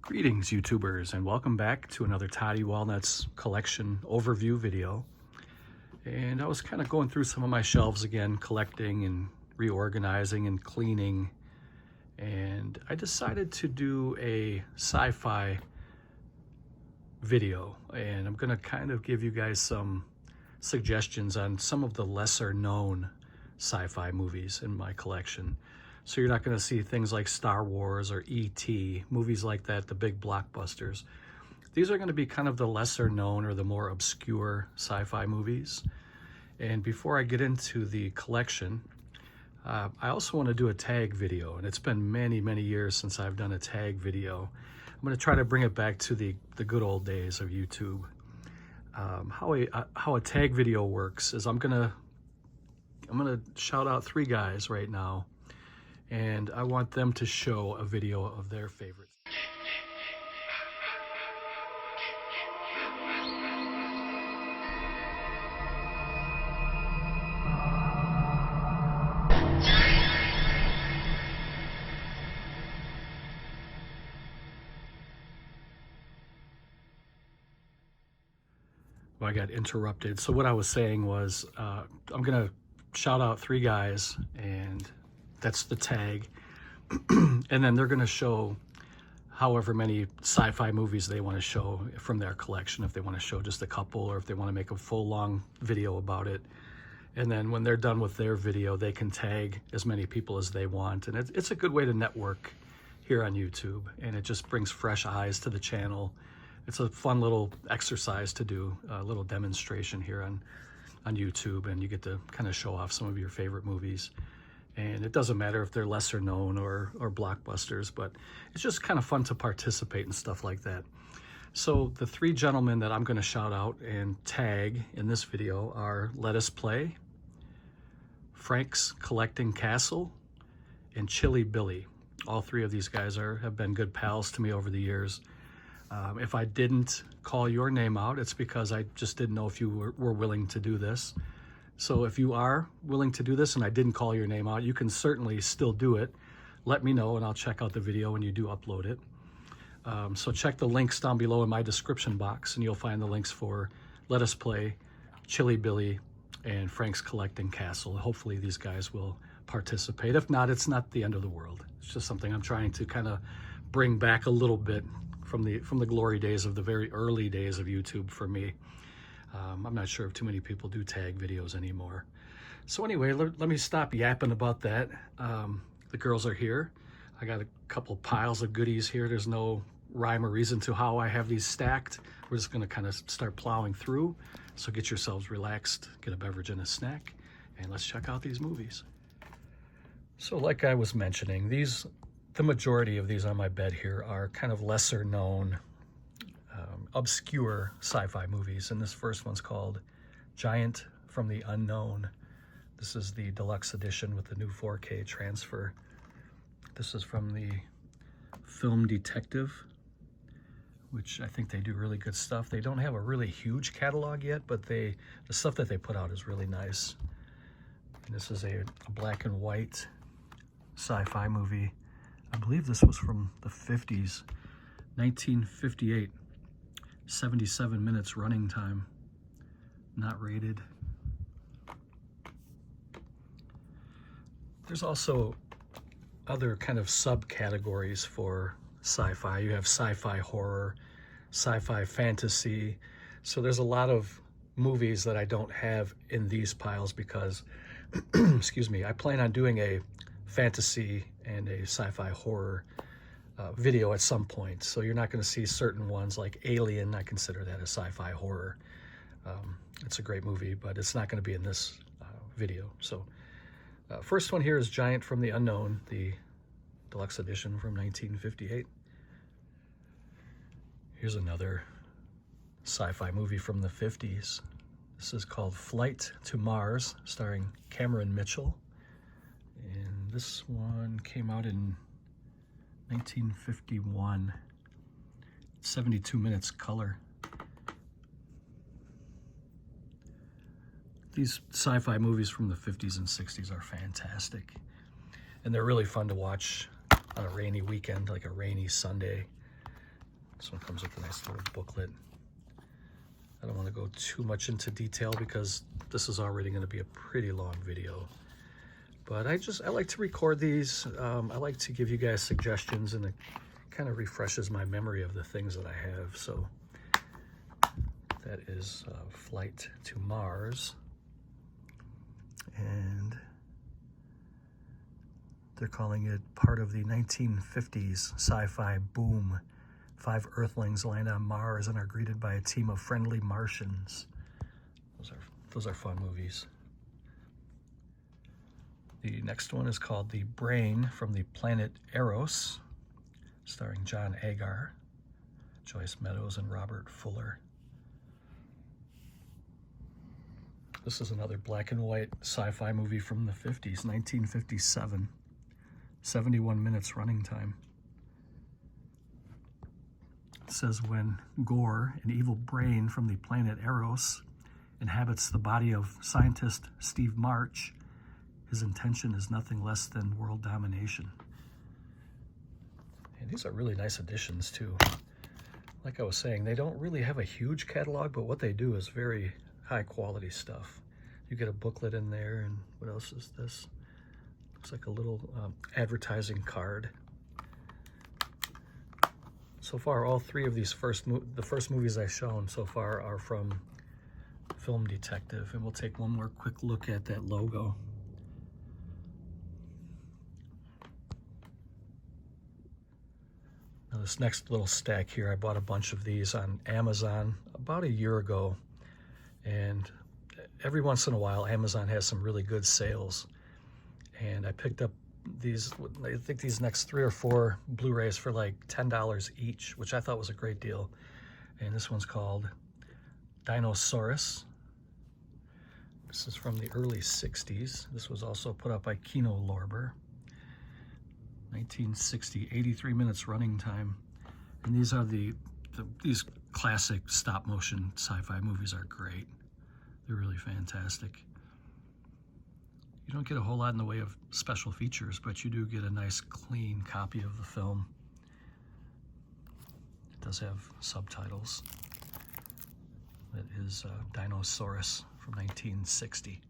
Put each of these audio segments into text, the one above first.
Greetings, YouTubers, and welcome back to another Toddy Walnuts collection overview video. And I was kind of going through some of my shelves again, collecting and reorganizing and cleaning. And I decided to do a sci-fi video. And I'm going to kind of give you guys some suggestions on some of the lesser known sci-fi movies in my collection. So you're not going to see things like Star Wars or E.T., movies like that, the big blockbusters. These are going to be kind of the lesser known or the more obscure sci-fi movies. And before I get into the collection, I also want to do a tag video. And it's been many, many years since I've done a tag video. I'm going to try to bring it back to the good old days of YouTube. How a tag video works is I'm gonna shout out three guys right now, and I want them to show a video of their favorites. Well, I got interrupted. So what I was saying was I'm gonna shout out three guys, and that's the tag. And then they're going to show however many sci-fi movies they want to show from their collection, if they want to show just a couple or if they want to make a full long video about it. And then when they're done with their video, they can tag as many people as they want. And it's a good way to network here on YouTube, and it just brings fresh eyes to the channel. It's a fun little exercise to do, a little demonstration here on YouTube, and you get to kind of show off some of your favorite movies. And it doesn't matter if they're lesser known or blockbusters, but it's just kind of fun to participate in stuff like that. So the three gentlemen that I'm going to shout out and tag in this video are Let Us Play, Frank's Collecting Castle, and Chili Billy. All three of these guys have been good pals to me over the years. If I didn't call your name out, it's because I just didn't know if you were willing to do this. So if you are willing to do this and I didn't call your name out, you can certainly still do it. Let me know and I'll check out the video when you do upload it. So check the links down below in my description box, and you'll find the links for Let Us Play, Chili Billy, and Frank's Collecting Castle. Hopefully these guys will participate. If not, it's not the end of the world. It's just something I'm trying to kind of bring back a little bit from the glory days of the very early days of YouTube for me. I'm not sure if too many people do tag videos anymore. So anyway, let me stop yapping about that. The girls are here. I got a couple piles of goodies here. There's no rhyme or reason to how I have these stacked. We're just gonna kind of start plowing through. So get yourselves relaxed, get a beverage and a snack, and let's check out these movies. So like I was mentioning, the majority of these on my bed here are kind of lesser known, obscure sci-fi movies, and this first one's called Giant from the Unknown. This is the deluxe edition with the new 4K transfer. This is from the Film Detective, which I think they do really good stuff. They don't have a really huge catalog yet, but the stuff that they put out is really nice. And this is a black and white sci-fi movie. I believe this was from the 50s, 1958. 77 minutes running time, not rated. There's also other kind of subcategories for sci-fi. You have sci-fi horror, sci-fi fantasy. So there's a lot of movies that I don't have in these piles because, excuse me, I plan on doing a fantasy and a sci-fi horror video at some point. So you're not going to see certain ones like Alien. I consider that a sci-fi horror. It's a great movie, but it's not going to be in this video. So first one here is Giant from the Unknown, the deluxe edition from 1958. Here's another sci-fi movie from the 50s. This is called Flight to Mars, starring Cameron Mitchell. And this one came out in 1951, 72 minutes color. These sci-fi movies from the 50s and 60s are fantastic. And they're really fun to watch on a rainy weekend, like a rainy Sunday. This one comes with a nice little booklet. I don't want to go too much into detail because this is already going to be a pretty long video. But I like to record these. I like to give you guys suggestions, and it kind of refreshes my memory of the things that I have. So that is Flight to Mars. And they're calling it part of the 1950s sci-fi boom. 5 Earthlings land on Mars and are greeted by a team of friendly Martians. Those are fun movies. The next one is called The Brain from the Planet Eros, starring John Agar, Joyce Meadows, and Robert Fuller. This is another black and white sci-fi movie from the 50s, 1957. 71 minutes running time. It says when Gore, an evil brain from the planet Eros, inhabits the body of scientist Steve March, his intention is nothing less than world domination. And these are really nice additions too. Like I was saying, they don't really have a huge catalog, but what they do is very high quality stuff. You get a booklet in there, and what else is this? Looks like a little advertising card. So far, all 3 of these the first movies I've shown so far are from Film Detective, and we'll take one more quick look at that logo. Now this next little stack here, I bought a bunch of these on Amazon about a year ago, and every once in a while Amazon has some really good sales, and I picked up these, I think these next 3 or 4 Blu-rays for like $10 each, which I thought was a great deal. And this one's called Dinosaurus. This is from the early 60s. This was also put up by Kino Lorber. 1960, 83 minutes running time. And these are these classic stop motion sci-fi movies are great. They're really fantastic. You don't get a whole lot in the way of special features, but you do get a nice clean copy of the film. It does have subtitles. It is Dinosaurus from 1960.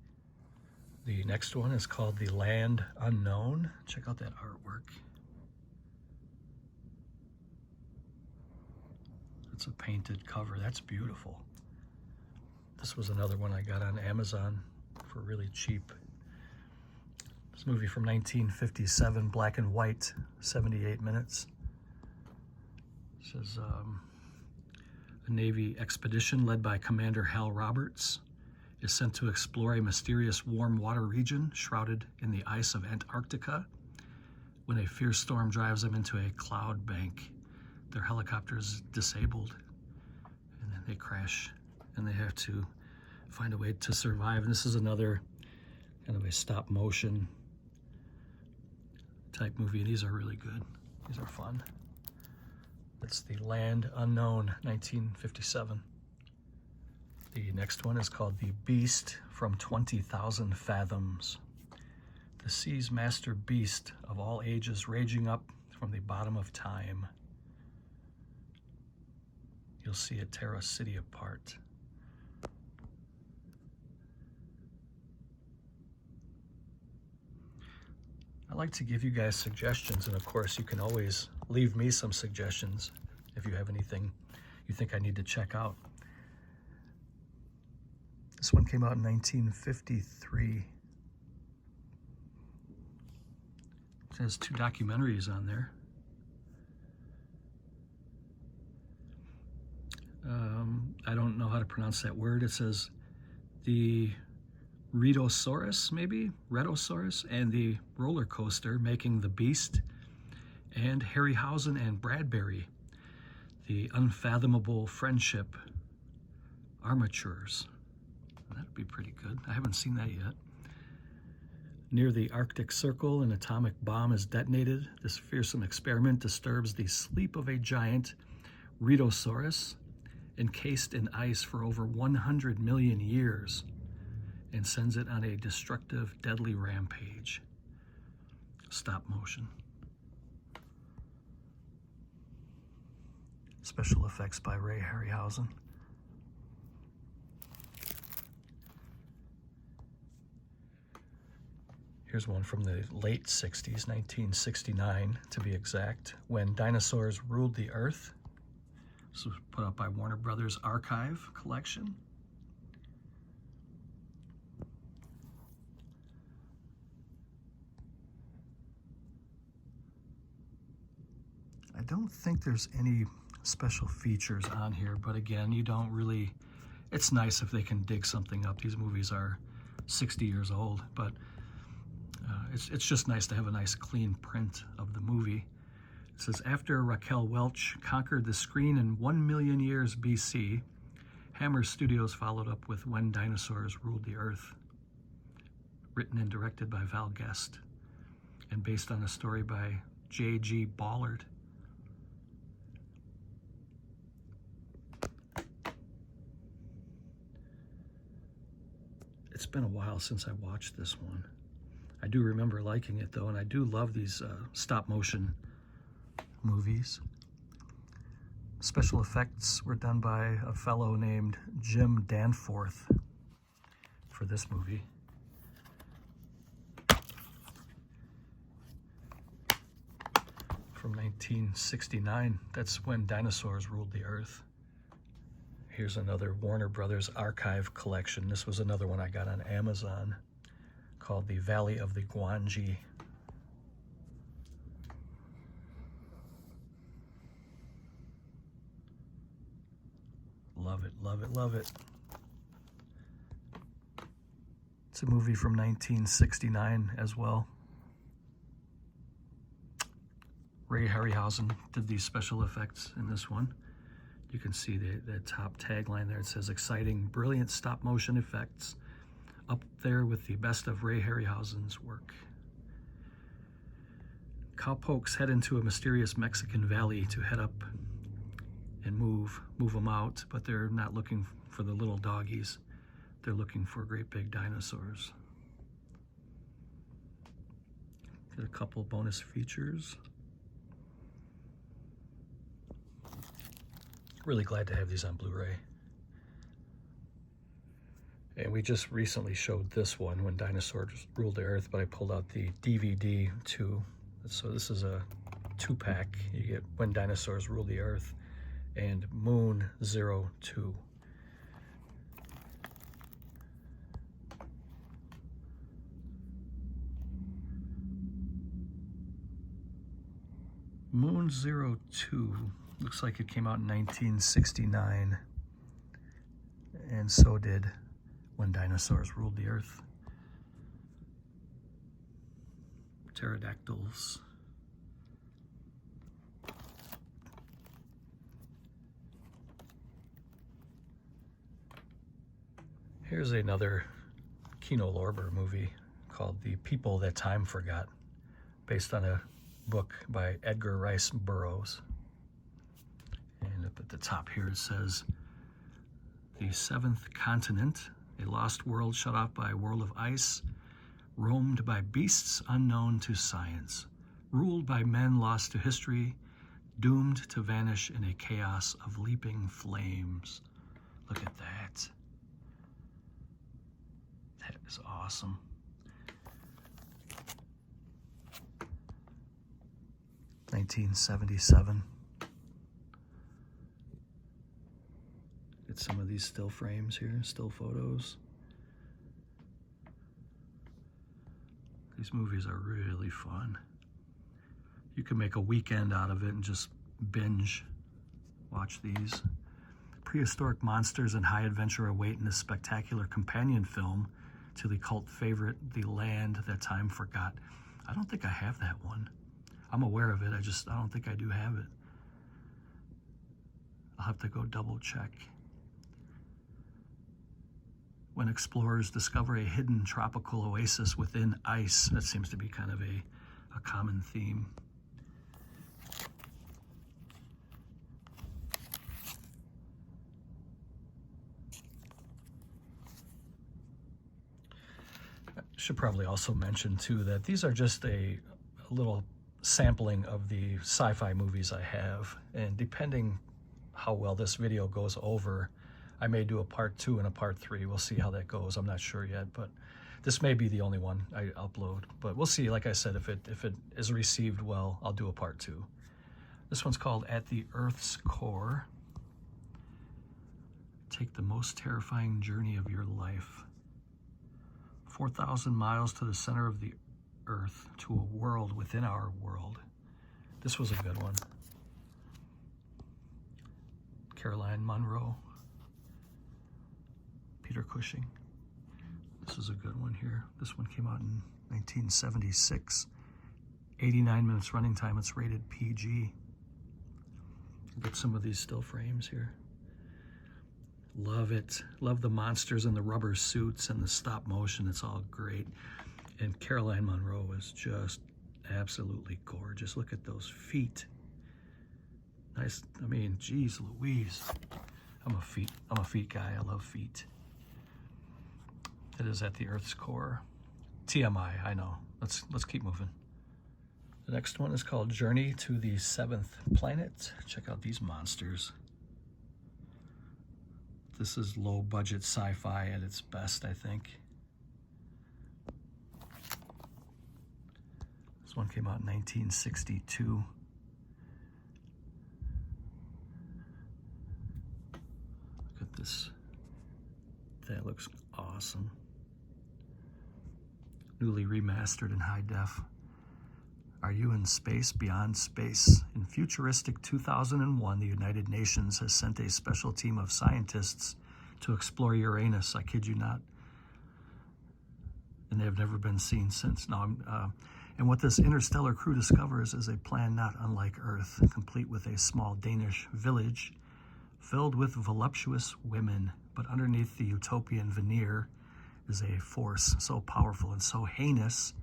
The next one is called The Land Unknown. Check out that artwork. It's a painted cover. That's beautiful. This was another one I got on Amazon for really cheap. This movie from 1957, black and white, 78 minutes. It says a Navy expedition led by Commander Hal Roberts is sent to explore a mysterious warm water region shrouded in the ice of Antarctica when a fierce storm drives them into a cloud bank. Their helicopter is disabled, and then they crash, and they have to find a way to survive. And this is another kind of a stop motion type movie. These are really good. These are fun. It's The Land Unknown, 1957. The next one is called The Beast from 20,000 Fathoms. The sea's master beast of all ages raging up from the bottom of time. You'll see it tear a city apart. I like to give you guys suggestions, and of course you can always leave me some suggestions if you have anything you think I need to check out. This one came out in 1953. It has 2 documentaries on there. I don't know how to pronounce that word. It says the Rhedosaurus, maybe? Rhedosaurus, and the roller coaster making the Beast, and Harryhausen and Bradbury, the unfathomable friendship armatures. That'd be pretty good. I haven't seen that yet. Near the Arctic Circle, an atomic bomb is detonated. This fearsome experiment disturbs the sleep of a giant Rhedosaurus, encased in ice for over 100 million years, and sends it on a destructive, deadly rampage. Stop motion. Special effects by Ray Harryhausen. Here's one from the late 60s, 1969 to be exact, When Dinosaurs Ruled the Earth. This was put out by Warner Brothers Archive Collection. I don't think there's any special features on here, but again, you don't really, it's nice if they can dig something up. These movies are 60 years old, but it's just nice to have a nice clean print of the movie. It says, after Raquel Welch conquered the screen in 1 million years BC, Hammer Studios followed up with When Dinosaurs Ruled the Earth, written and directed by Val Guest, and based on a story by J.G. Ballard. It's been a while since I watched this one. I do remember liking it though, and I do love these stop motion movies. Special effects were done by a fellow named Jim Danforth for this movie. From 1969, that's When Dinosaurs Ruled the Earth. Here's another Warner Brothers Archive Collection. This was another one I got on Amazon, called The Valley of the Gwangi. Love it, love it, love it. It's a movie from 1969 as well. Ray Harryhausen did these special effects in this one. You can see the top tagline there. It says, exciting, brilliant stop motion effects, up there with the best of Ray Harryhausen's work. Cowpokes head into a mysterious Mexican valley to head up and move them out, but they're not looking for the little doggies. They're looking for great big dinosaurs. Got a couple bonus features. Really glad to have these on Blu-ray. And we just recently showed this one, When Dinosaurs Ruled the Earth, but I pulled out the DVD too. So this is a 2-pack. You get When Dinosaurs Ruled the Earth and Moon 02. Moon 02 looks like it came out in 1969, and so did When Dinosaurs Ruled the Earth. Pterodactyls. Here's another Kino Lorber movie called The People That Time Forgot, based on a book by Edgar Rice Burroughs. And up at the top here it says, the seventh continent, a lost world shut off by a world of ice, roamed by beasts unknown to science, ruled by men lost to history, doomed to vanish in a chaos of leaping flames. Look at that. That is awesome. (1977). Get some of these still frames here, still photos. These movies are really fun. You can make a weekend out of it and just binge watch these. Prehistoric monsters and high adventure await in this spectacular companion film to the cult favorite, The Land That Time Forgot. I don't think I have that one. I'm aware of it, I don't think I do have it. I'll have to go double check. When explorers discover a hidden tropical oasis within ice, that seems to be kind of a common theme. I should probably also mention too that these are just a little sampling of the sci-fi movies I have, and depending how well this video goes over, I may do a part 2 and a part 3. We'll see how that goes. I'm not sure yet, but this may be the only one I upload. But we'll see. Like I said, if it is received well, I'll do a part 2. This one's called At the Earth's Core. Take the most terrifying journey of your life. 4,000 miles to the center of the Earth, to a world within our world. This was a good one. Caroline Munro, Peter Cushing. This is a good one here. This one came out in 1976. 89 minutes running time. It's rated PG. Get some of these still frames here. Love it. Love the monsters and the rubber suits and the stop motion. It's all great. And Caroline Munro is just absolutely gorgeous. Look at those feet. Nice. I mean, geez Louise. I'm a feet guy. I love feet. It is At the Earth's Core. TMI, I know. Let's keep moving. The next one is called Journey to the Seventh Planet. Check out these monsters. This is low budget sci-fi at its best, I think. This one came out in 1962. Look at this. That looks awesome. Newly remastered in high def. Are you in space beyond space? In futuristic 2001, the United Nations has sent a special team of scientists to explore Uranus. I kid you not. And they have never been seen since. And what this interstellar crew discovers is a plan not unlike Earth, complete with a small Danish village filled with voluptuous women. But underneath the utopian veneer is a force so powerful and so heinous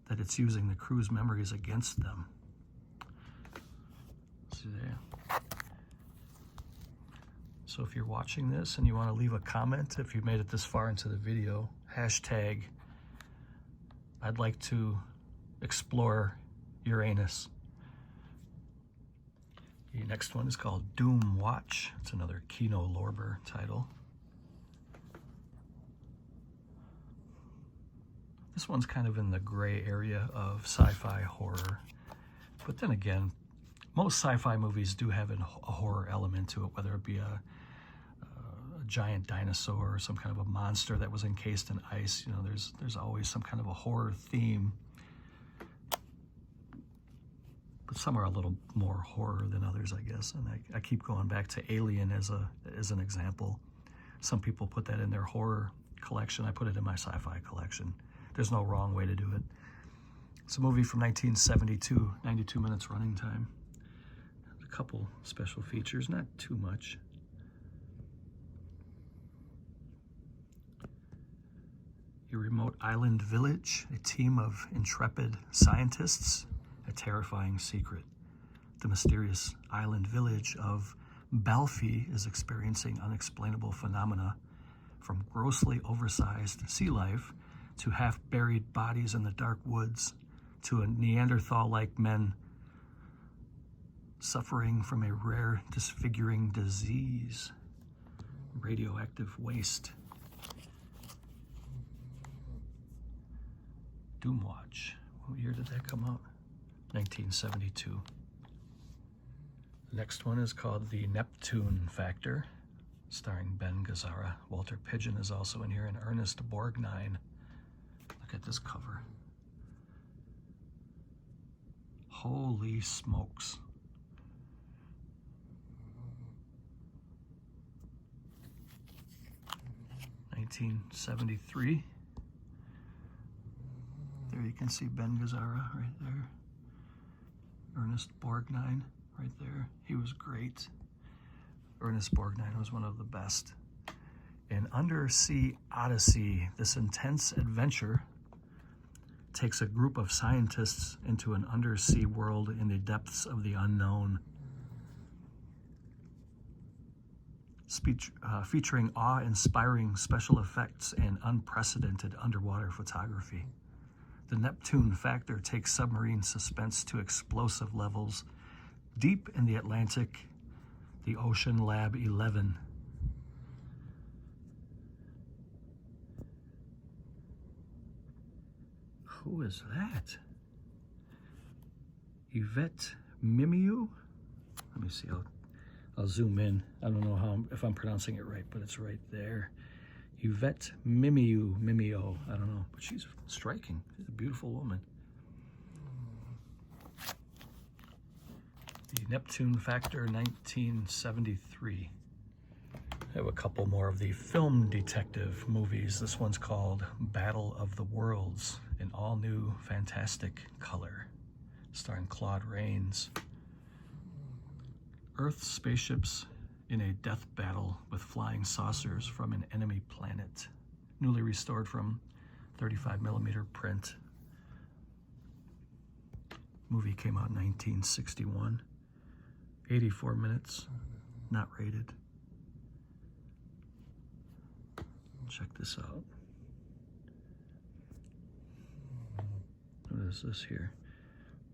that it's using the crew's memories against them. See there? So if you're watching this and you want to leave a comment, if you made it this far into the video, hashtag I'd like to explore Uranus. The next one is called Doom Watch. It's another Kino Lorber title. This one's kind of in the gray area of sci-fi horror. But then again, most sci-fi movies do have a horror element to it, whether it be a giant dinosaur or some kind of a monster that was encased in ice. You know, there's always some kind of a horror theme. But some are a little more horror than others, I guess. And I keep going back to Alien as an example. Some people put that in their horror collection. I put it in my sci-fi collection. There's no wrong way to do it. It's a movie from 1972, 92 minutes running time. A couple special features, not too much. Your remote island village, a team of intrepid scientists, a terrifying secret. The mysterious island village of Balfi is experiencing unexplainable phenomena, from grossly oversized sea life to half-buried bodies in the dark woods, to a Neanderthal-like men suffering from a rare disfiguring disease, radioactive waste. Doom Watch. What year did that come out? 1972. The next one is called The Neptune Factor, starring Ben Gazzara. Walter Pidgeon is also in here, and Ernest Borgnine. Look at this cover. Holy smokes. $1973. There you can see Ben Gazzara right there. Ernest Borgnine right there. He was great. Ernest Borgnine was one of the best. An undersea odyssey. This intense adventure takes a group of scientists into an undersea world in the depths of the unknown. Featuring awe-inspiring special effects and unprecedented underwater photography. The Neptune Factor takes submarine suspense to explosive levels. Deep in the Atlantic, the Ocean Lab 11. Who is that? Yvette Mimieux? Let me see, I'll zoom in. I don't know if I'm pronouncing it right, but it's right there. Yvette Mimieux, I don't know, but she's striking. She's a beautiful woman. The Neptune Factor 1973. I have a couple more of the film detective movies. This one's called Battle of the Worlds, in all new fantastic color, starring Claude Rains. Earth spaceships in a death battle with flying saucers from an enemy planet. Newly restored from 35mm print. Movie came out in 1961. 84 minutes, not rated. Check this out. What is this here?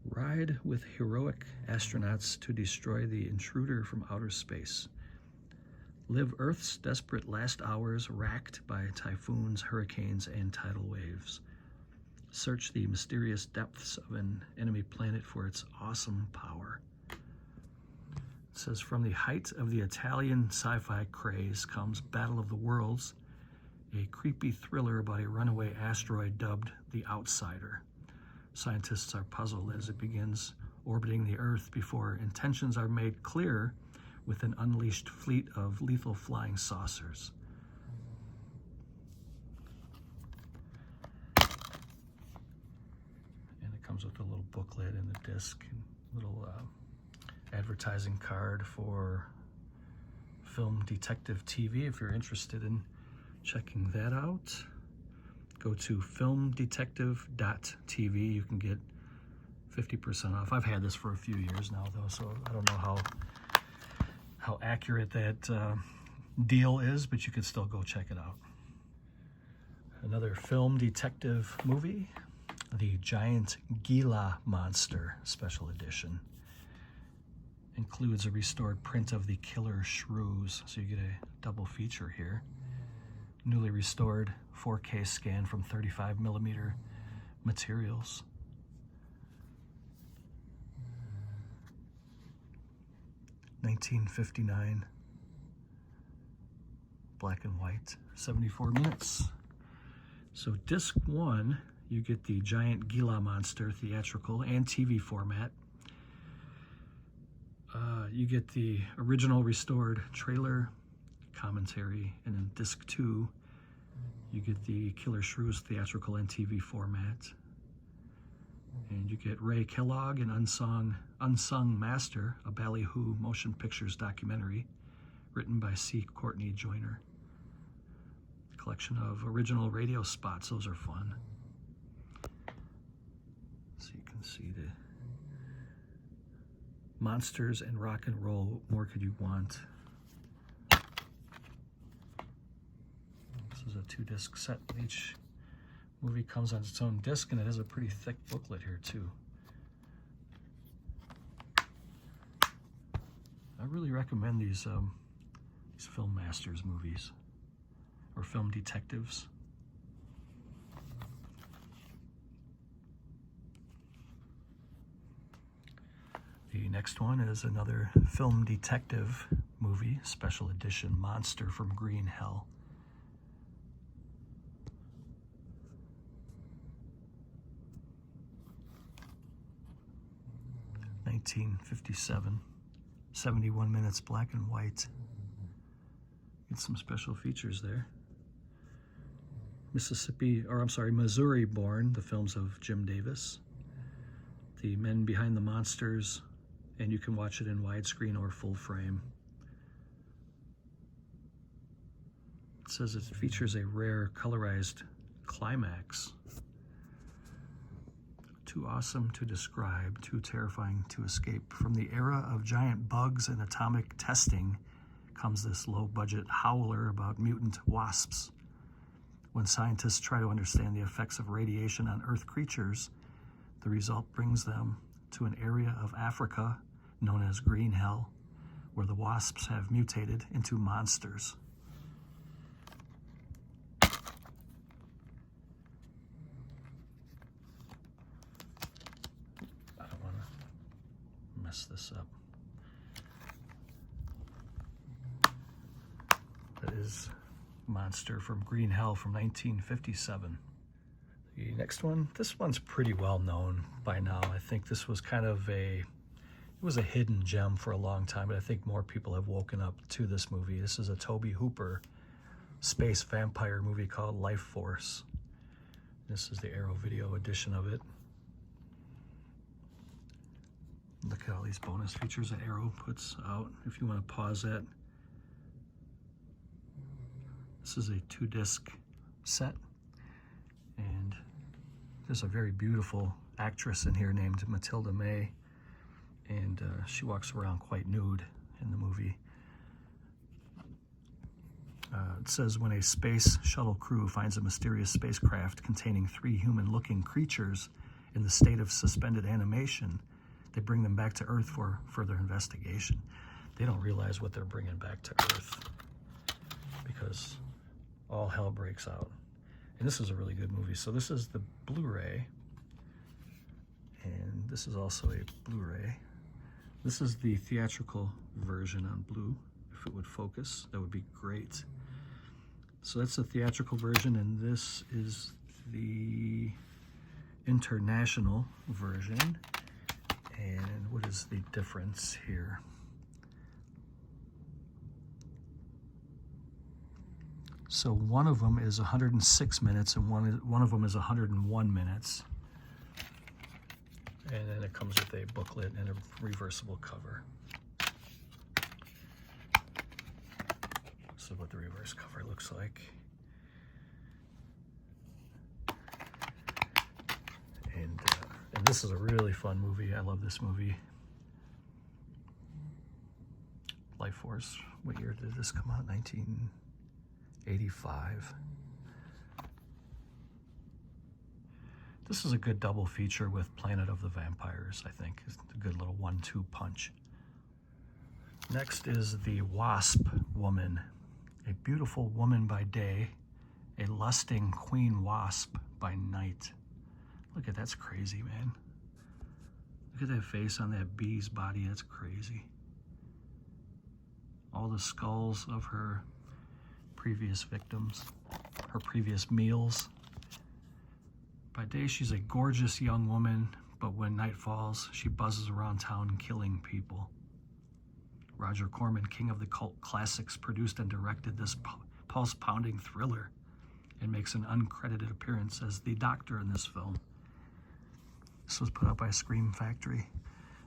Ride with heroic astronauts to destroy the intruder from outer space. Live Earth's desperate last hours racked by typhoons, hurricanes, and tidal waves. Search the mysterious depths of an enemy planet for its awesome power. It says, from the height of the Italian sci-fi craze comes Battle of the Worlds, a creepy thriller about a runaway asteroid dubbed the Outsider. Scientists are puzzled as it begins orbiting the Earth before intentions are made clear with an unleashed fleet of lethal flying saucers. And it comes with a little booklet and a disc and little advertising card for Film Detective TV if you're interested in checking that out. Go to filmdetective.tv. You can get 50% off. I've had this for a few years now though, so I don't know how accurate that deal is, but you can still go check it out. Another Film Detective movie, The Giant Gila Monster Special Edition. Includes a restored print of the killer shrews, so you get a double feature here. Newly restored 4K scan from 35mm materials. $19.59, black and white, 74 minutes. So disc 1, you get the Giant Gila Monster theatrical and TV format. You get the original restored trailer, commentary, and in disc 2, you get the Killer Shrews theatrical and TV format. And you get Ray Kellogg, an Unsung Master, a Ballyhoo Motion Pictures documentary written by C. Courtney Joyner. A collection of original radio spots, those are fun. So you can see the monsters and rock and roll. What more could you want? This is a 2-disc set. Each movie comes on its own disc, and it has a pretty thick booklet here too. I really recommend these Film Masters movies, or Film Detectives. The next one is another Film Detective movie, special edition, Monster from Green Hell. $19.57, 71 minutes, black and white. Get some special features there. Missouri Born, the films of Jim Davis. The Men Behind the Monsters, and you can watch it in widescreen or full frame. It says it features a rare colorized climax. Too awesome to describe, too terrifying to escape. From the era of giant bugs and atomic testing comes this low-budget howler about mutant wasps. When scientists try to understand the effects of radiation on Earth creatures, the result brings them to an area of Africa known as Green Hell, where the wasps have mutated into monsters. I don't want to mess this up. That is Monster from Green Hell from 1957. The next one, this one's pretty well known by now. I think this was kind of it was a hidden gem for a long time, but I think more people have woken up to this movie. This is a Tobe Hooper space vampire movie called Life Force. This is the Arrow Video edition of it. Look at all these bonus features that Arrow puts out. If you want to pause that. This is a 2-disc set, and there's a very beautiful actress in here named Matilda May, and she walks around quite nude in the movie. It says, when a space shuttle crew finds a mysterious spacecraft containing 3 human-looking creatures in the state of suspended animation, they bring them back to Earth for further investigation. They don't realize what they're bringing back to Earth because all hell breaks out. And this is a really good movie. So this is the Blu-ray, and this is also a Blu-ray. This is the theatrical version on Blue. If it would focus, that would be great. So that's the theatrical version, and this is the international version. And what is the difference here? So one of them is 106 minutes and one of them is 101 minutes. And then it comes with a booklet and a reversible cover. This is what the reverse cover looks like. And this is a really fun movie. I love this movie. Life Force. What year did this come out? 1985. This is a good double feature with Planet of the Vampires, I think. It's a good little 1-2 punch. Next is The Wasp Woman. A beautiful woman by day, a lusting queen wasp by night. Look at that's crazy, man. Look at that face on that bee's body. That's crazy. All the skulls of her previous victims, her previous meals. By day, she's a gorgeous young woman, but when night falls, she buzzes around town killing people. Roger Corman, king of the cult classics, produced and directed this pulse-pounding thriller and makes an uncredited appearance as the doctor in this film. This was put out by Scream Factory.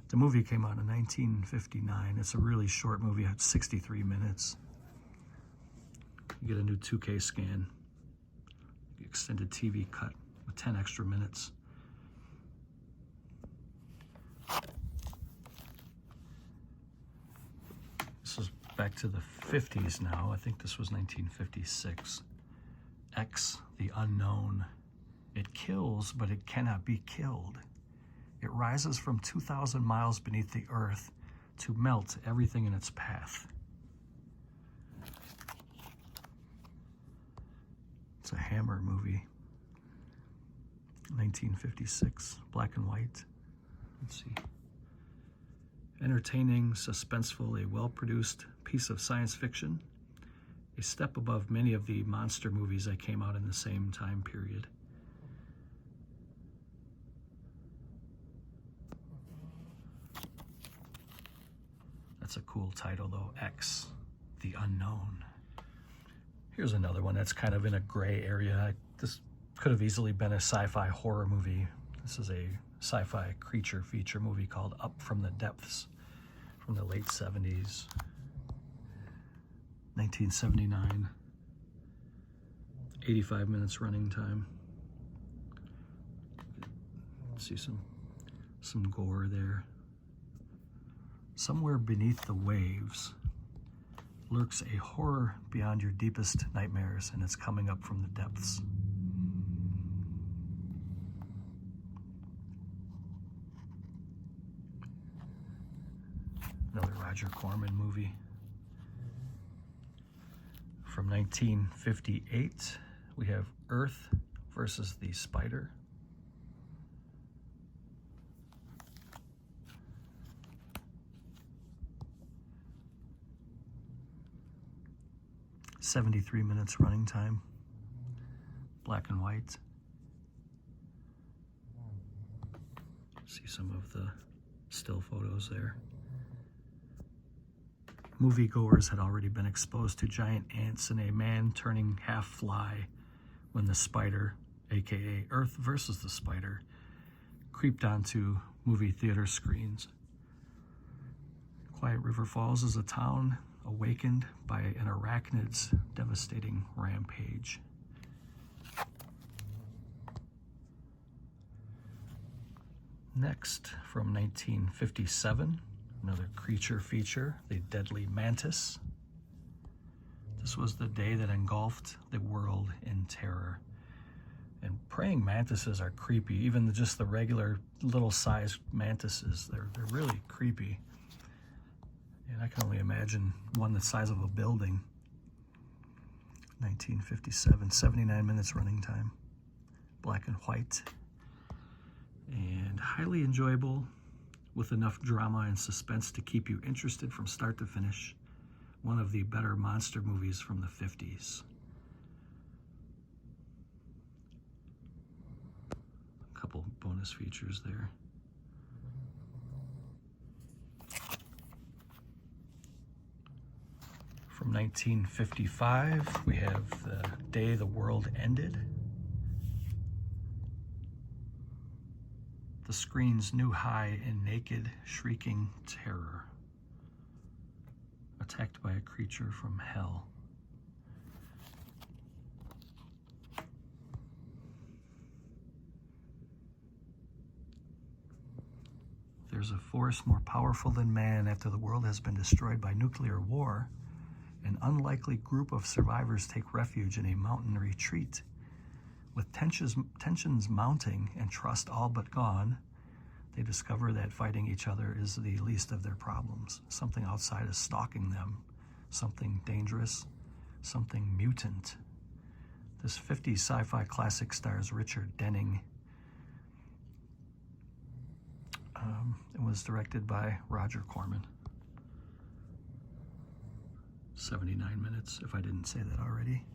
The movie came out in 1959. It's a really short movie, it's 63 minutes. You get a new 2K scan, extended TV cut with 10 extra minutes. This is back to the 50s now. I think this was 1956. X, the unknown. It kills, but it cannot be killed. It rises from 2,000 miles beneath the earth to melt everything in its path. It's a Hammer movie. 1956, black and white. Let's see. Entertaining, suspenseful, a well-produced piece of science fiction. A step above many of the monster movies that came out in the same time period. That's a cool title though, X, the unknown. Here's another one that's kind of in a gray area. This could have easily been a sci-fi horror movie. This is a sci-fi creature feature movie called Up from the Depths from the late 70s. 1979. 85 minutes running time. See some gore there. Somewhere beneath the waves lurks a horror beyond your deepest nightmares, and it's coming up from the depths. Another Roger Corman movie. From 1958, we have Earth versus the Spider. "73 minutes running time, black and white." See some of the still photos there. Moviegoers had already been exposed to giant ants and a man turning half fly when the spider, aka Earth versus the Spider, creeped onto movie theater screens. Quiet River Falls is a town awakened by an arachnid's devastating rampage. Next, from 1957, another creature feature, the deadly mantis. This was the day that engulfed the world in terror. And praying mantises are creepy. Even just the regular little sized mantises, they're really creepy. And I can only imagine one the size of a building. 1957, 79 minutes running time, black and white, and highly enjoyable, with enough drama and suspense to keep you interested from start to finish. One of the better monster movies from the 50s. A couple bonus features there. From 1955, we have The Day the World Ended. The screens knew high in naked, shrieking terror. Attacked by a creature from hell. There's a force more powerful than man after the world has been destroyed by nuclear war. An unlikely group of survivors take refuge in a mountain retreat. With tensions mounting and trust all but gone, they discover that fighting each other is the least of their problems. Something outside is stalking them, something dangerous, something mutant. This 50s sci-fi classic stars Richard Denning. It was directed by Roger Corman. 79 minutes, if I didn't say that already.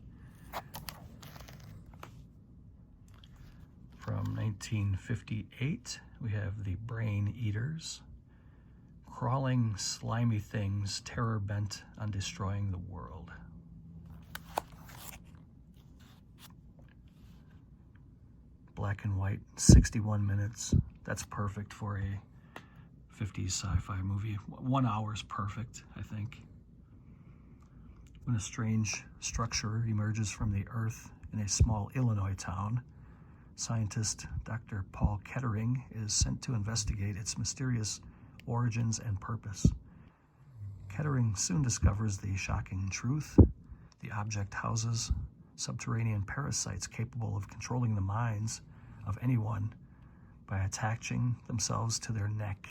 From 1958, we have The Brain Eaters. Crawling, slimy things, terror bent on destroying the world. Black and white, 61 minutes. That's perfect for a 50s sci-fi movie. 1 hour is perfect, I think. When a strange structure emerges from the earth in a small Illinois town, scientist Dr. Paul Kettering is sent to investigate its mysterious origins and purpose. Kettering soon discovers the shocking truth. The object houses subterranean parasites capable of controlling the minds of anyone by attaching themselves to their neck.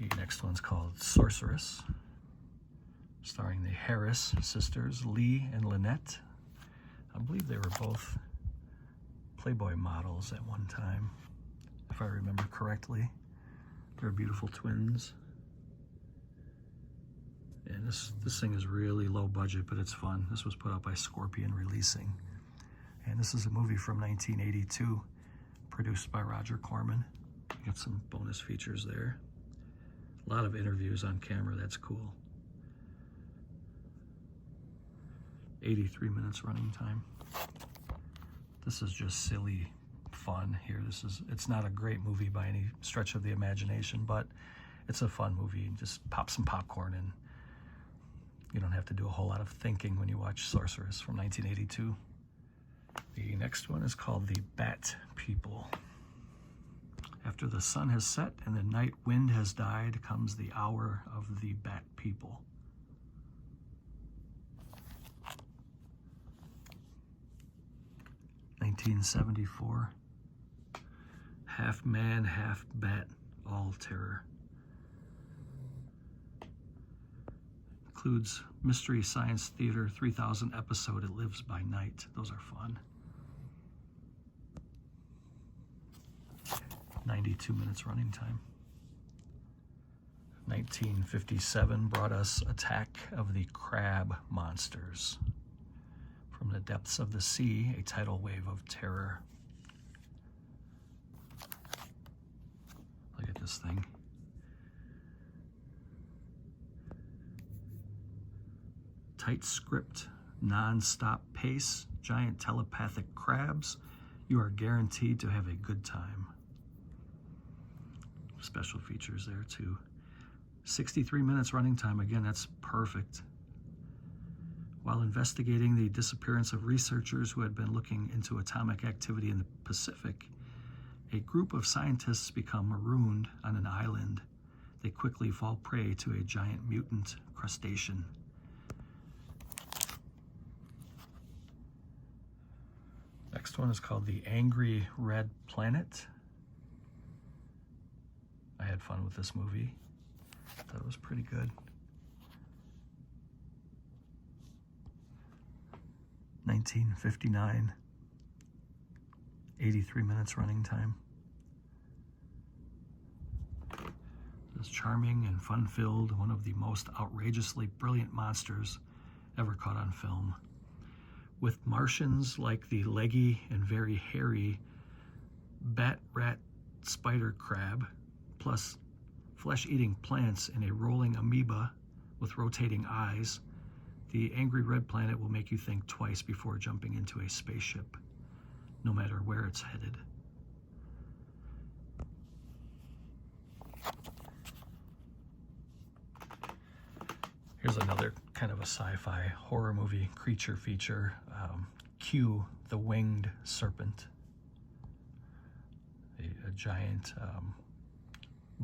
The next one's called Sorceress, starring the Harris sisters, Lee and Lynette. I believe they were both Playboy models at one time, if I remember correctly. They're beautiful twins. And this thing is really low budget, but it's fun. This was put out by Scorpion Releasing. And this is a movie from 1982, produced by Roger Corman. You got some bonus features there. A lot of interviews on camera, that's cool. 83 minutes running time. This is just silly fun here. It's not a great movie by any stretch of the imagination, but it's a fun movie. Just pop some popcorn and you don't have to do a whole lot of thinking when you watch Sorceress from 1982. The next one is called The Bat People. After the sun has set and the night wind has died, comes the hour of the Bat People. (1974). half man, half bat, all terror. Includes Mystery Science Theater 3000 episode, It Lives by Night. Those are fun. 92 minutes running time. 1957 brought us Attack of the Crab Monsters. From the depths of the sea, a tidal wave of terror. Look at this thing. Tight script, non-stop pace, giant telepathic crabs. You are guaranteed to have a good time. Special features there too. 63 minutes running time. Again, that's perfect. While investigating the disappearance of researchers who had been looking into atomic activity in the Pacific, a group of scientists become marooned on an island. They quickly fall prey to a giant mutant crustacean. Next one is called The Angry Red Planet. I had fun with this movie. Thought it was pretty good. 1959. 83 minutes running time. This charming and fun-filled, one of the most outrageously brilliant monsters ever caught on film. With Martians like the leggy and very hairy bat rat spider crab, plus flesh-eating plants and a rolling amoeba with rotating eyes, the Angry Red Planet will make you think twice before jumping into a spaceship, no matter where it's headed. Here's another kind of a sci-fi horror movie creature feature. Q, the Winged Serpent. A giant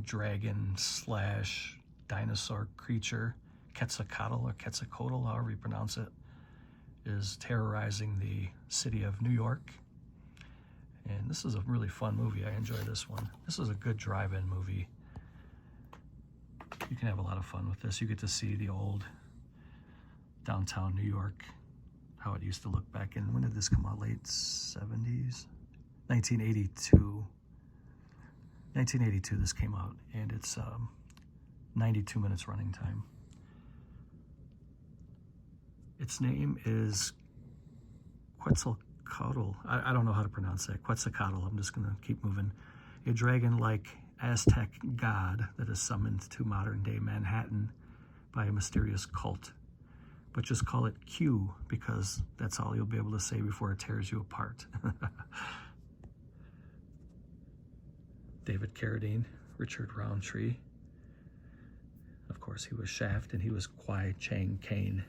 dragon slash dinosaur creature, Quetzalcoatl or Quetzalcoatl, however you pronounce it, is terrorizing the city of New York. And this is a really fun movie. I enjoy this one. This is a good drive-in movie. You can have a lot of fun with this. You get to see the old downtown New York, how it used to look back in, when did this come out? Late 70s? 1982. 1982 this came out, and it's 92 minutes running time. Its name is Quetzalcoatl. I don't know how to pronounce that. Quetzalcoatl. I'm just going to keep moving. A dragon-like Aztec god that is summoned to modern-day Manhattan by a mysterious cult. But just call it Q, because that's all you'll be able to say before it tears you apart. David Carradine, Richard Roundtree. Of course, he was Shaft, and he was Kwai Chang Caine.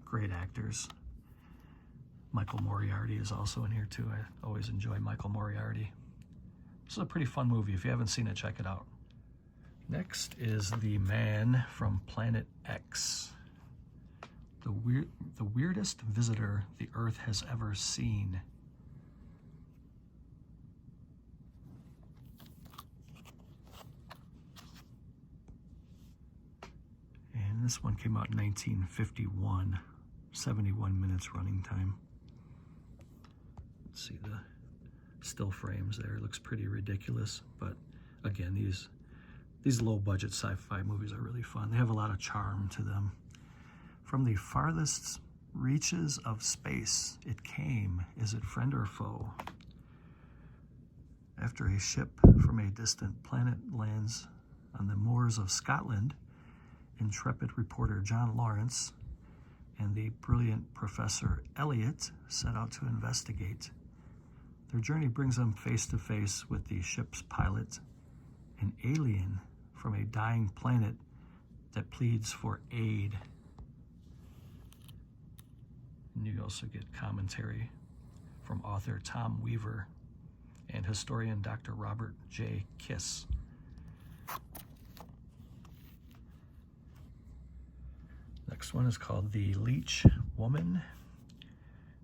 Great actors. Michael Moriarty is also in here too. I always enjoy Michael Moriarty. This is a pretty fun movie. If you haven't seen it, check it out. Next is The Man from Planet X. The weirdest visitor the Earth has ever seen. And this one came out in 1951. 71 minutes running time. Let's see the still frames there. It looks pretty ridiculous, but again, these low-budget sci-fi movies are really fun. They have a lot of charm to them. From the farthest reaches of space, it came. Is it friend or foe? After a ship from a distant planet lands on the moors of Scotland, intrepid reporter John Lawrence and the brilliant Professor Elliot set out to investigate. Their journey brings them face to face with the ship's pilot, an alien from a dying planet that pleads for aid. And you also get commentary from author Tom Weaver and historian Dr. Robert J. Kiss. Next one is called The Leech Woman.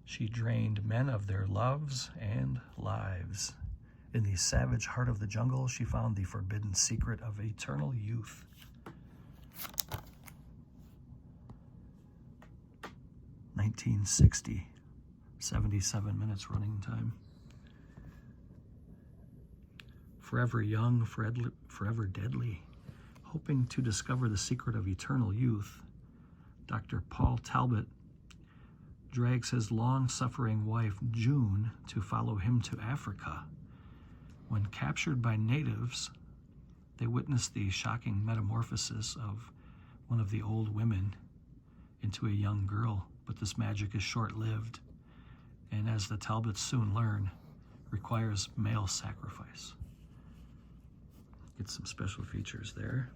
She drained men of their loves and lives. In the savage heart of the jungle, she found the forbidden secret of eternal youth. (1960), 77 minutes running time. Forever young, forever deadly. Hoping to discover the secret of eternal youth, Dr. Paul Talbot drags his long-suffering wife, June, to follow him to Africa. When captured by natives, they witness the shocking metamorphosis of one of the old women into a young girl, but this magic is short-lived, and as the Talbots soon learn, requires male sacrifice. Get some special features there.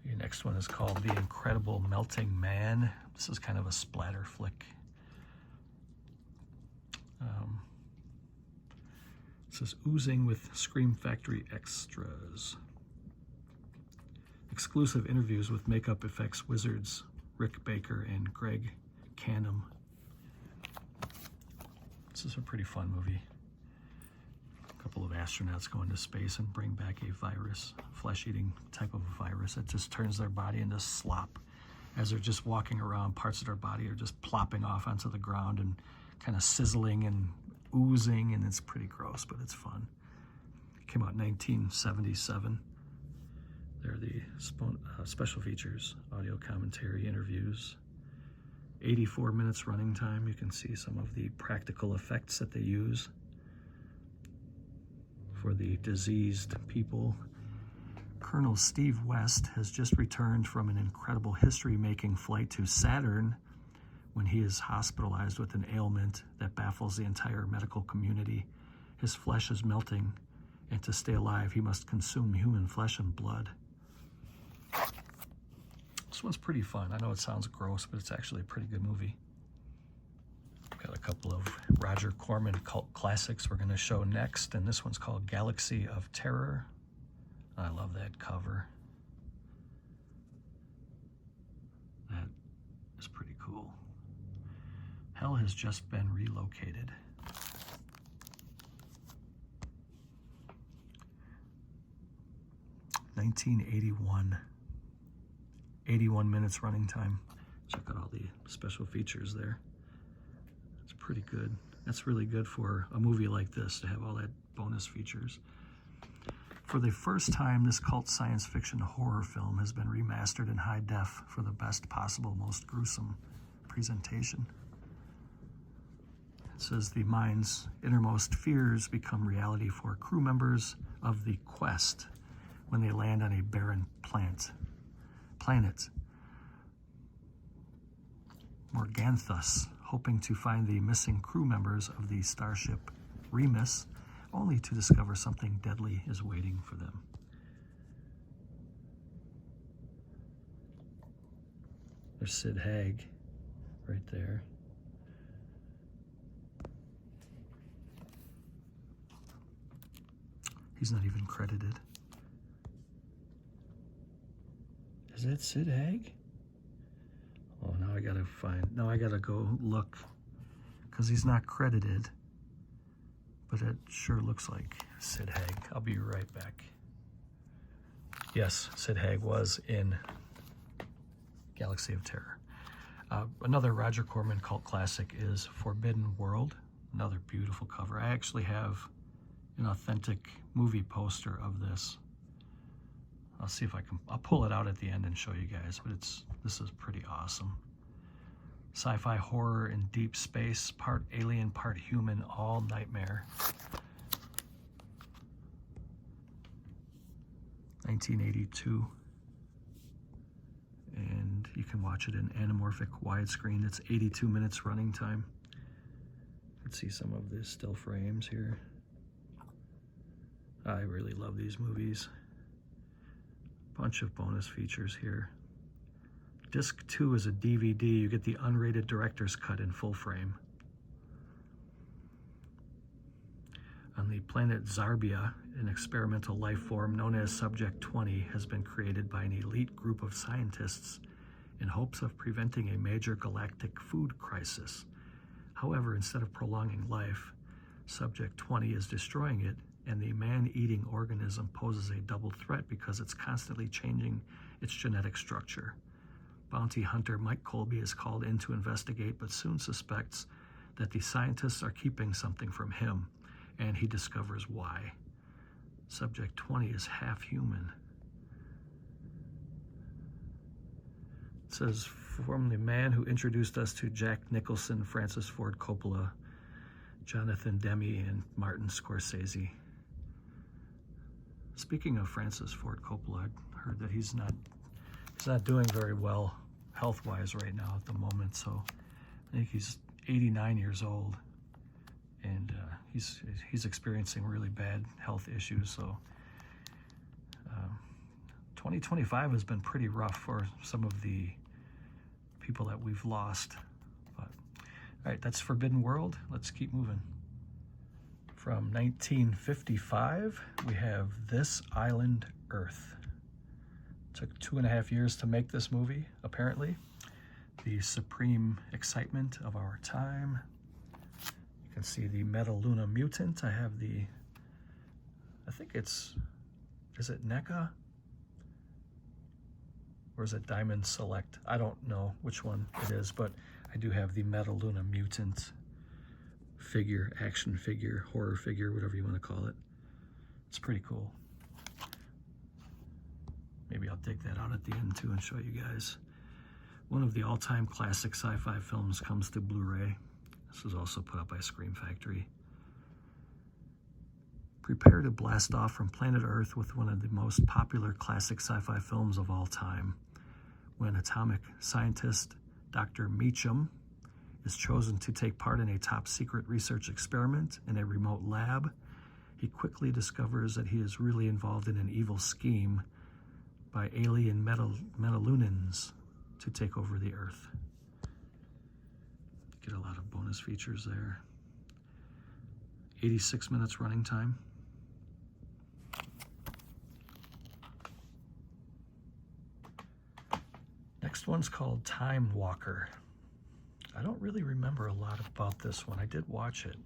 The next one is called The Incredible Melting Man. This is kind of a splatter flick. It says oozing with Scream Factory extras. Exclusive interviews with makeup effects wizards Rick Baker and Greg Canham. This is a pretty fun movie. A couple of astronauts go into space and bring back a virus, flesh-eating type of a virus that just turns their body into slop. As they're just walking around, parts of their body are just plopping off onto the ground and kind of sizzling and oozing, and it's pretty gross, but it's fun. It came out in 1977. There are the special features, audio commentary, interviews. 84 minutes running time. You can see some of the practical effects that they use for the diseased people. Colonel Steve West has just returned from an incredible history-making flight to Saturn when he is hospitalized with an ailment that baffles the entire medical community. His flesh is melting, and to stay alive, he must consume human flesh and blood. This one's pretty fun. I know it sounds gross, but it's actually a pretty good movie. Got a couple of Roger Corman cult classics we're going to show next, and this one's called Galaxy of Terror. I love that cover. That is pretty cool. Hell has just been relocated. (1981). 81 minutes running time. Check out all the special features there. It's pretty good. That's really good for a movie like this, to have all that bonus features. For the first time, this cult science fiction horror film has been remastered in high def for the best possible, most gruesome presentation. It says the mind's innermost fears become reality for crew members of the Quest when they land on a barren planet. Morganthus, hoping to find the missing crew members of the starship Remus, only to discover something deadly is waiting for them. There's Sid Haig right there. He's not even credited. Is that Sid Haig? Oh, now I gotta go look, because he's not credited, but it sure looks like Sid Haig. I'll be right back. Yes, Sid Haig was in Galaxy of Terror. Another Roger Corman cult classic is Forbidden World. Another beautiful cover. I actually have an authentic movie poster of this. I'll see if I'll pull it out at the end and show you guys, but this is pretty awesome. Sci-fi horror in deep space, part alien, part human, all nightmare. 1982. And you can watch it in anamorphic widescreen. It's 82 minutes running time. Let's see some of the still frames here. I really love these movies. Bunch of bonus features here. Disc 2 is a DVD. You get the unrated director's cut in full frame. On the planet Zarbia, an experimental life form known as Subject 20 has been created by an elite group of scientists in hopes of preventing a major galactic food crisis. However, instead of prolonging life, Subject 20 is destroying it, and the man-eating organism poses a double threat because it's constantly changing its genetic structure. Bounty hunter Mike Colby is called in to investigate, but soon suspects that the scientists are keeping something from him, and he discovers why. Subject 20 is half human. It says, from the man who introduced us to Jack Nicholson, Francis Ford Coppola, Jonathan Demme, and Martin Scorsese. Speaking of Francis Ford Coppola, I heard that he's not doing very well health-wise right now at the moment, so I think he's 89 years old, and he's experiencing really bad health issues, so 2025 has been pretty rough for some of the people that we've lost. But all right, that's Forbidden World. Let's keep moving. From 1955, we have This Island Earth. Took 2.5 years to make this movie, apparently. The supreme excitement of our time. You can see the Metaluna mutant. I have the, I think it's, is it NECA? Or is it Diamond Select? I don't know which one it is, but I do have the Metaluna mutant figure, action figure, horror figure, whatever you want to call it. It's pretty cool. Maybe I'll dig that out at the end too and show you guys. One of the all-time classic sci-fi films comes to Blu-ray. This was also put up by Scream Factory. Prepare to blast off from planet Earth with one of the most popular classic sci-fi films of all time. When atomic scientist Dr. Meacham is chosen to take part in a top-secret research experiment in a remote lab, he quickly discovers that he is really involved in an evil scheme by alien Metalunans to take over the Earth. Get a lot of bonus features there. 86 minutes running time. Next one's called Time Walker. I don't really remember a lot about this one. I did watch it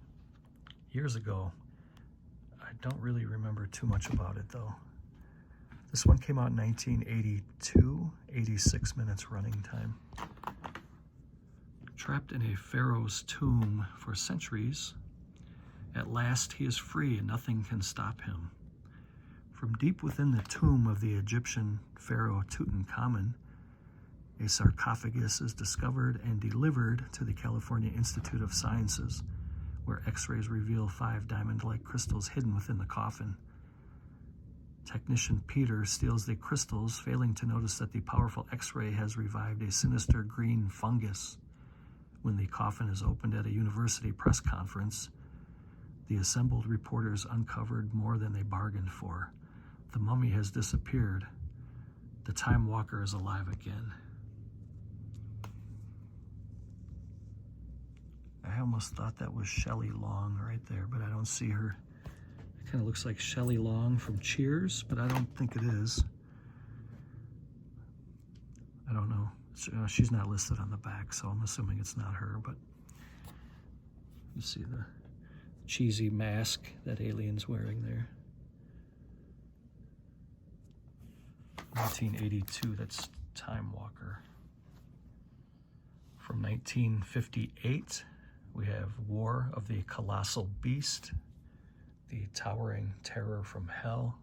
years ago. I don't really remember too much about it though. This one came out in 1982, 86 minutes running time. Trapped in a pharaoh's tomb for centuries, at last he is free and nothing can stop him. From deep within the tomb of the Egyptian pharaoh Tutankhamun, a sarcophagus is discovered and delivered to the California Institute of Sciences, where X-rays reveal 5 diamond-like crystals hidden within the coffin. Technician Peter steals the crystals, failing to notice that the powerful X-ray has revived a sinister green fungus. When the coffin is opened at a university press conference, the assembled reporters uncovered more than they bargained for. The mummy has disappeared. The Time Walker is alive again. I almost thought that was Shelley Long right there, but I don't see her. It kind of looks like Shelley Long from Cheers, but I don't think it is. I don't know. She's not listed on the back, so I'm assuming it's not her, but you see the cheesy mask that alien's wearing there. 1982, that's Time Walker. From 1958, we have War of the Colossal Beast, the Towering Terror from Hell.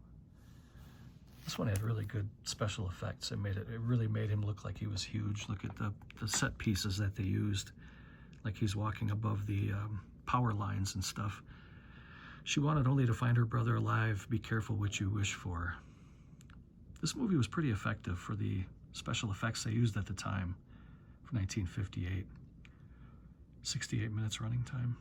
This one had really good special effects. It really made him look like he was huge. Look at the set pieces that they used, like he's walking above the power lines and stuff. She wanted only to find her brother alive. Be careful what you wish for. This movie was pretty effective for the special effects they used at the time, for 1958. 68 minutes running time.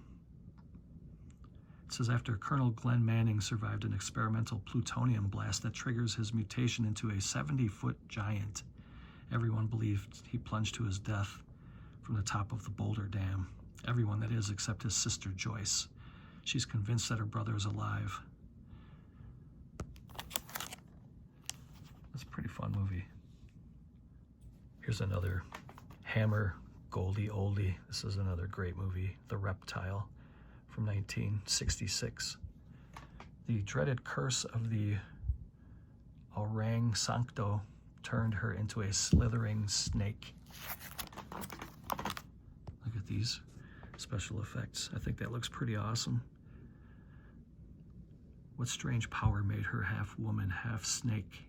It says, after Colonel Glenn Manning survived an experimental plutonium blast that triggers his mutation into a 70-foot giant, everyone believed he plunged to his death from the top of the Boulder Dam. Everyone, that is, except his sister Joyce. She's convinced that her brother is alive. That's a pretty fun movie. Here's Here's another Hammer Goldie Oldie. This is another great movie, The Reptile from 1966. The dreaded curse of the Orang Sancto turned her into a slithering snake. Look at these special effects. I think that looks pretty awesome. What strange power made her half woman, half snake?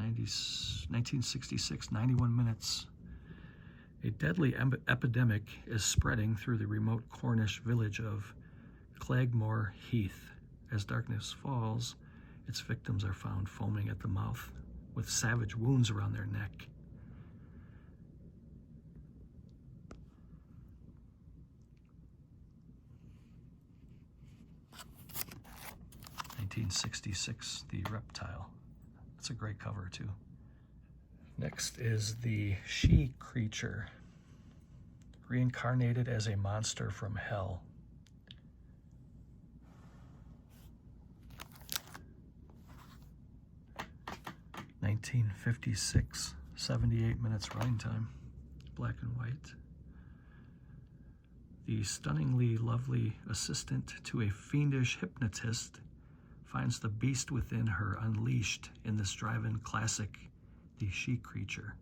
1966, 91 minutes. A deadly epidemic is spreading through the remote Cornish village of Clagmore Heath. As darkness falls, its victims are found foaming at the mouth with savage wounds around their neck. '66, The Reptile. That's a great cover too. Next is the She Creature, reincarnated as a monster from hell. '56, 78 minutes running time, black and white. The stunningly lovely assistant to a fiendish hypnotist finds the beast within her unleashed in this drive-in classic, The She Creature.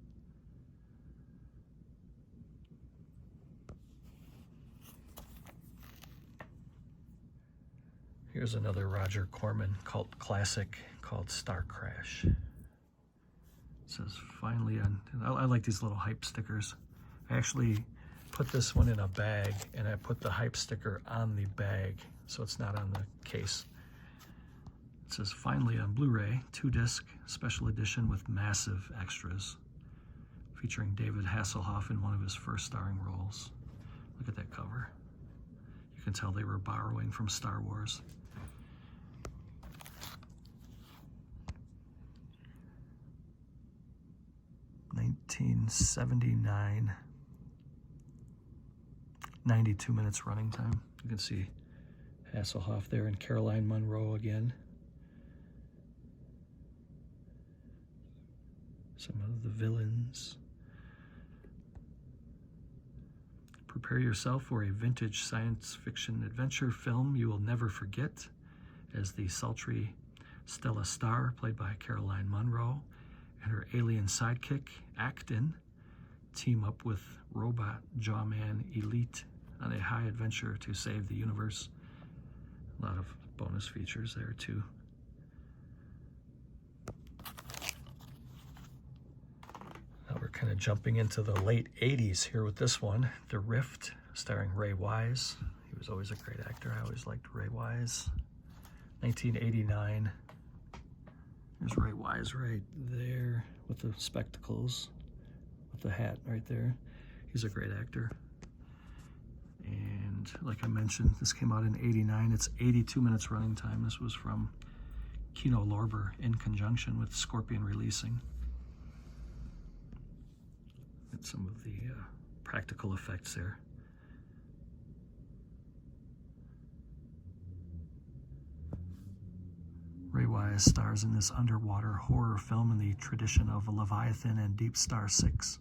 Here's another Roger Corman cult classic called Star Crash. It says finally on, I like these little hype stickers. I actually put this one in a bag and I put the hype sticker on the bag so it's not on the case. It says finally on Blu-ray, 2-disc special edition with massive extras, featuring David Hasselhoff in one of his first starring roles. Look at that cover. You can tell they were borrowing from Star Wars. '79, 92 minutes running time. You can see Hasselhoff there and Caroline Munro again. Some of the villains. Prepare yourself for a vintage science fiction adventure film you will never forget, as the sultry Stella Starr, played by Caroline Munro, and her alien sidekick, Acton, team up with robot Jawman Elite on a high adventure to save the universe. A lot of bonus features there too. Now we're kind of jumping into the late 80s here with this one, The Rift, starring Ray Wise. He was always a great actor. I always liked Ray Wise. 1989. There's Ray Wise right there with the spectacles, with the hat right there. He's a great actor. And like I mentioned, this came out in '89. It's 82 minutes running time. This was from Kino Lorber in conjunction with Scorpion Releasing. And some of the practical effects there. Ray Wise stars in this underwater horror film in the tradition of Leviathan and Deep Star 6.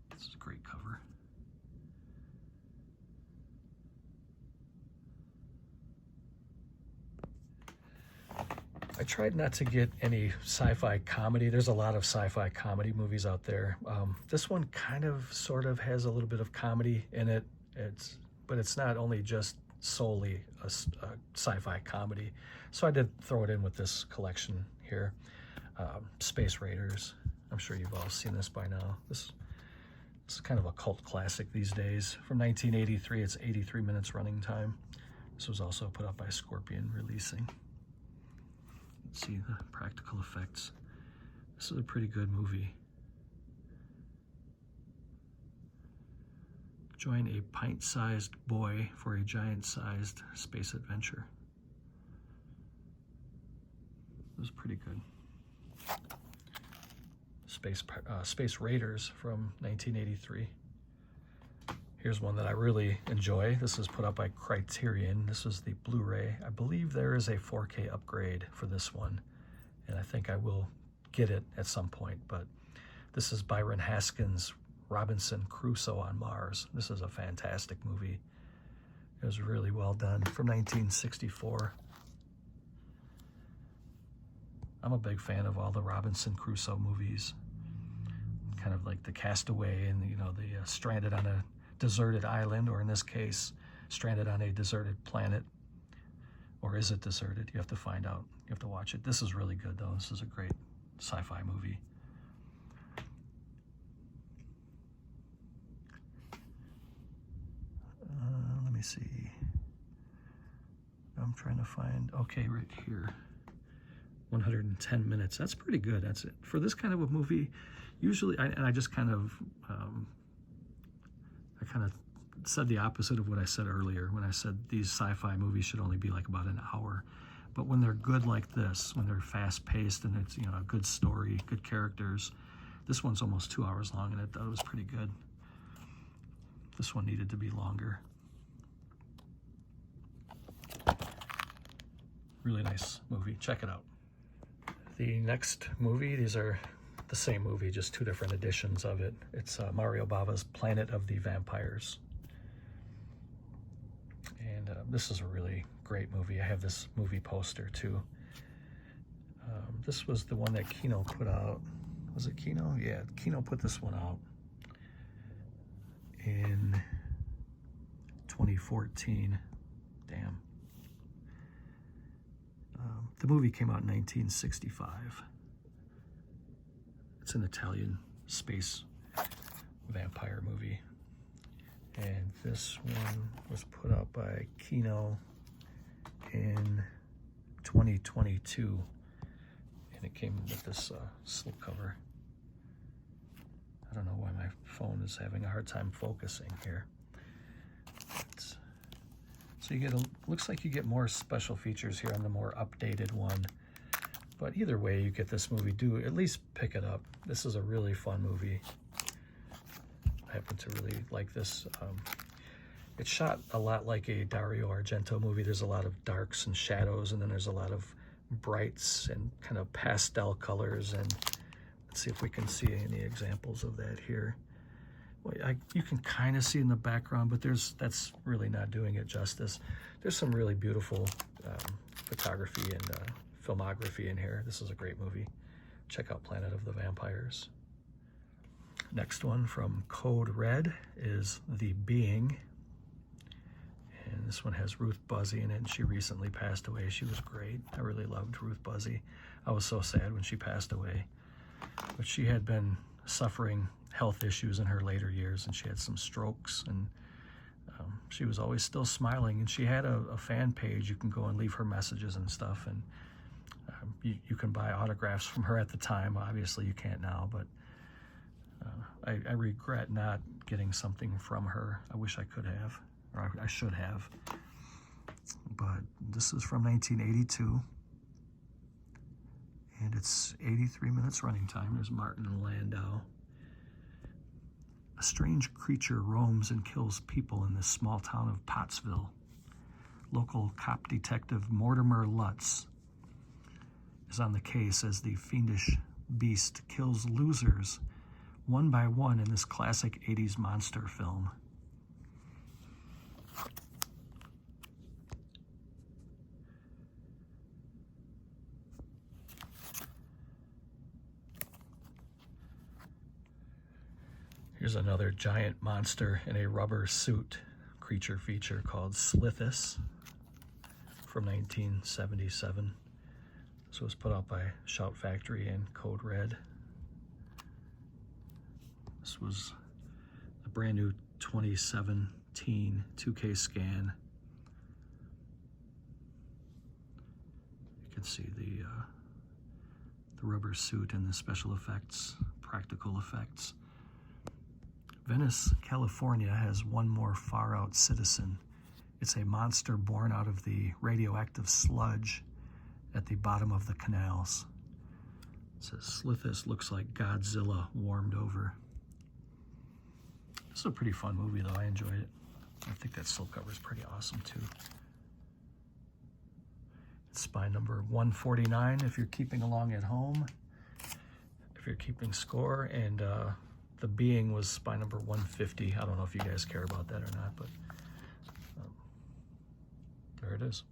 This is a great cover. I tried not to get any sci-fi comedy. There's a lot of sci-fi comedy movies out there. This one kind of sort of has a little bit of comedy in it. But it's not only just solely a sci-fi comedy. So I did throw it in with this collection here. Space Raiders. I'm sure you've all seen this by now. This is kind of a cult classic these days. From 1983, it's 83 minutes running time. This was also put out by Scorpion Releasing. Let's see the practical effects. This is a pretty good movie. Join a pint-sized boy for a giant-sized space adventure. It was pretty good. Space Raiders from 1983. Here's one that I really enjoy. This is put out by Criterion. This is the Blu-ray. I believe there is a 4K upgrade for this one, and I think I will get it at some point, but this is Byron Haskin's Robinson Crusoe on Mars. This is a fantastic movie. It was really well done, from 1964. I'm a big fan of all the Robinson Crusoe movies. Kind of like the Castaway and, you know, the stranded on a deserted island, or in this case, stranded on a deserted planet. Or is it deserted? You have to find out. You have to watch it. This is really good, though. This is a great sci-fi movie. Let me see. I'm trying to find, okay, right here. 110 minutes. That's pretty good. That's it. For this kind of a movie, usually, I just kind of, I kind of said the opposite of what I said earlier when I said these sci-fi movies should only be like about an hour. But when they're good like this, when they're fast-paced and it's, you know, a good story, good characters, this one's almost 2 hours long, and I thought it was pretty good. This one needed to be longer. Really nice movie. Check it out. The next movie, these are the same movie, just two different editions of it. It's Mario Bava's Planet of the Vampires. And this is a really great movie. I have this movie poster too. This was the one that Kino put out. Was it Kino? Yeah, Kino put this one out in 2014. Damn. The movie came out in 1965. It's an Italian space vampire movie. And this one was put out by Kino in 2022. And it came with this slipcover. I don't know why my phone is having a hard time focusing here. So you get looks like you get more special features here on the more updated one. But either way, you get this movie. Do at least pick it up. This is a really fun movie. I happen to really like this. It's shot a lot like a Dario Argento movie. There's a lot of darks and shadows, and then there's a lot of brights and kind of pastel colors. And let's see if we can see any examples of that here. Well, you can kind of see in the background, but that's really not doing it justice. There's some really beautiful photography and filmography in here. This is a great movie. Check out Planet of the Vampires. Next one from Code Red is The Being. And this one has Ruth Buzzy in it, and she recently passed away. She was great. I really loved Ruth Buzzy. I was so sad when she passed away. But she had been suffering health issues in her later years, and she had some strokes, and she was always still smiling, and she had a fan page. You can go and leave her messages and stuff, and you can buy autographs from her at the time. Obviously you can't now, but I regret not getting something from her. I wish I could have, or I should have. But this is from 1982, and it's 83 minutes running time. There's Martin Landau. A strange creature roams and kills people in this small town of Pottsville. Local cop detective Mortimer Lutz is on the case as the fiendish beast kills losers one by one in this classic 80s monster film. Here's another giant monster in a rubber suit creature feature called Slithis from 1977. This was put out by Shout Factory and Code Red. This was a brand new 2017 2K scan. You can see the rubber suit and the special effects, practical effects. Venice, California has one more far-out citizen. It's a monster born out of the radioactive sludge at the bottom of the canals. It says Slithis looks like Godzilla warmed over. This is a pretty fun movie, though. I enjoyed it. I think that slipcover is pretty awesome, too. It's spine number 149 if you're keeping along at home, if you're keeping score, and The Being was spine number 150. I don't know if you guys care about that or not, but there it is.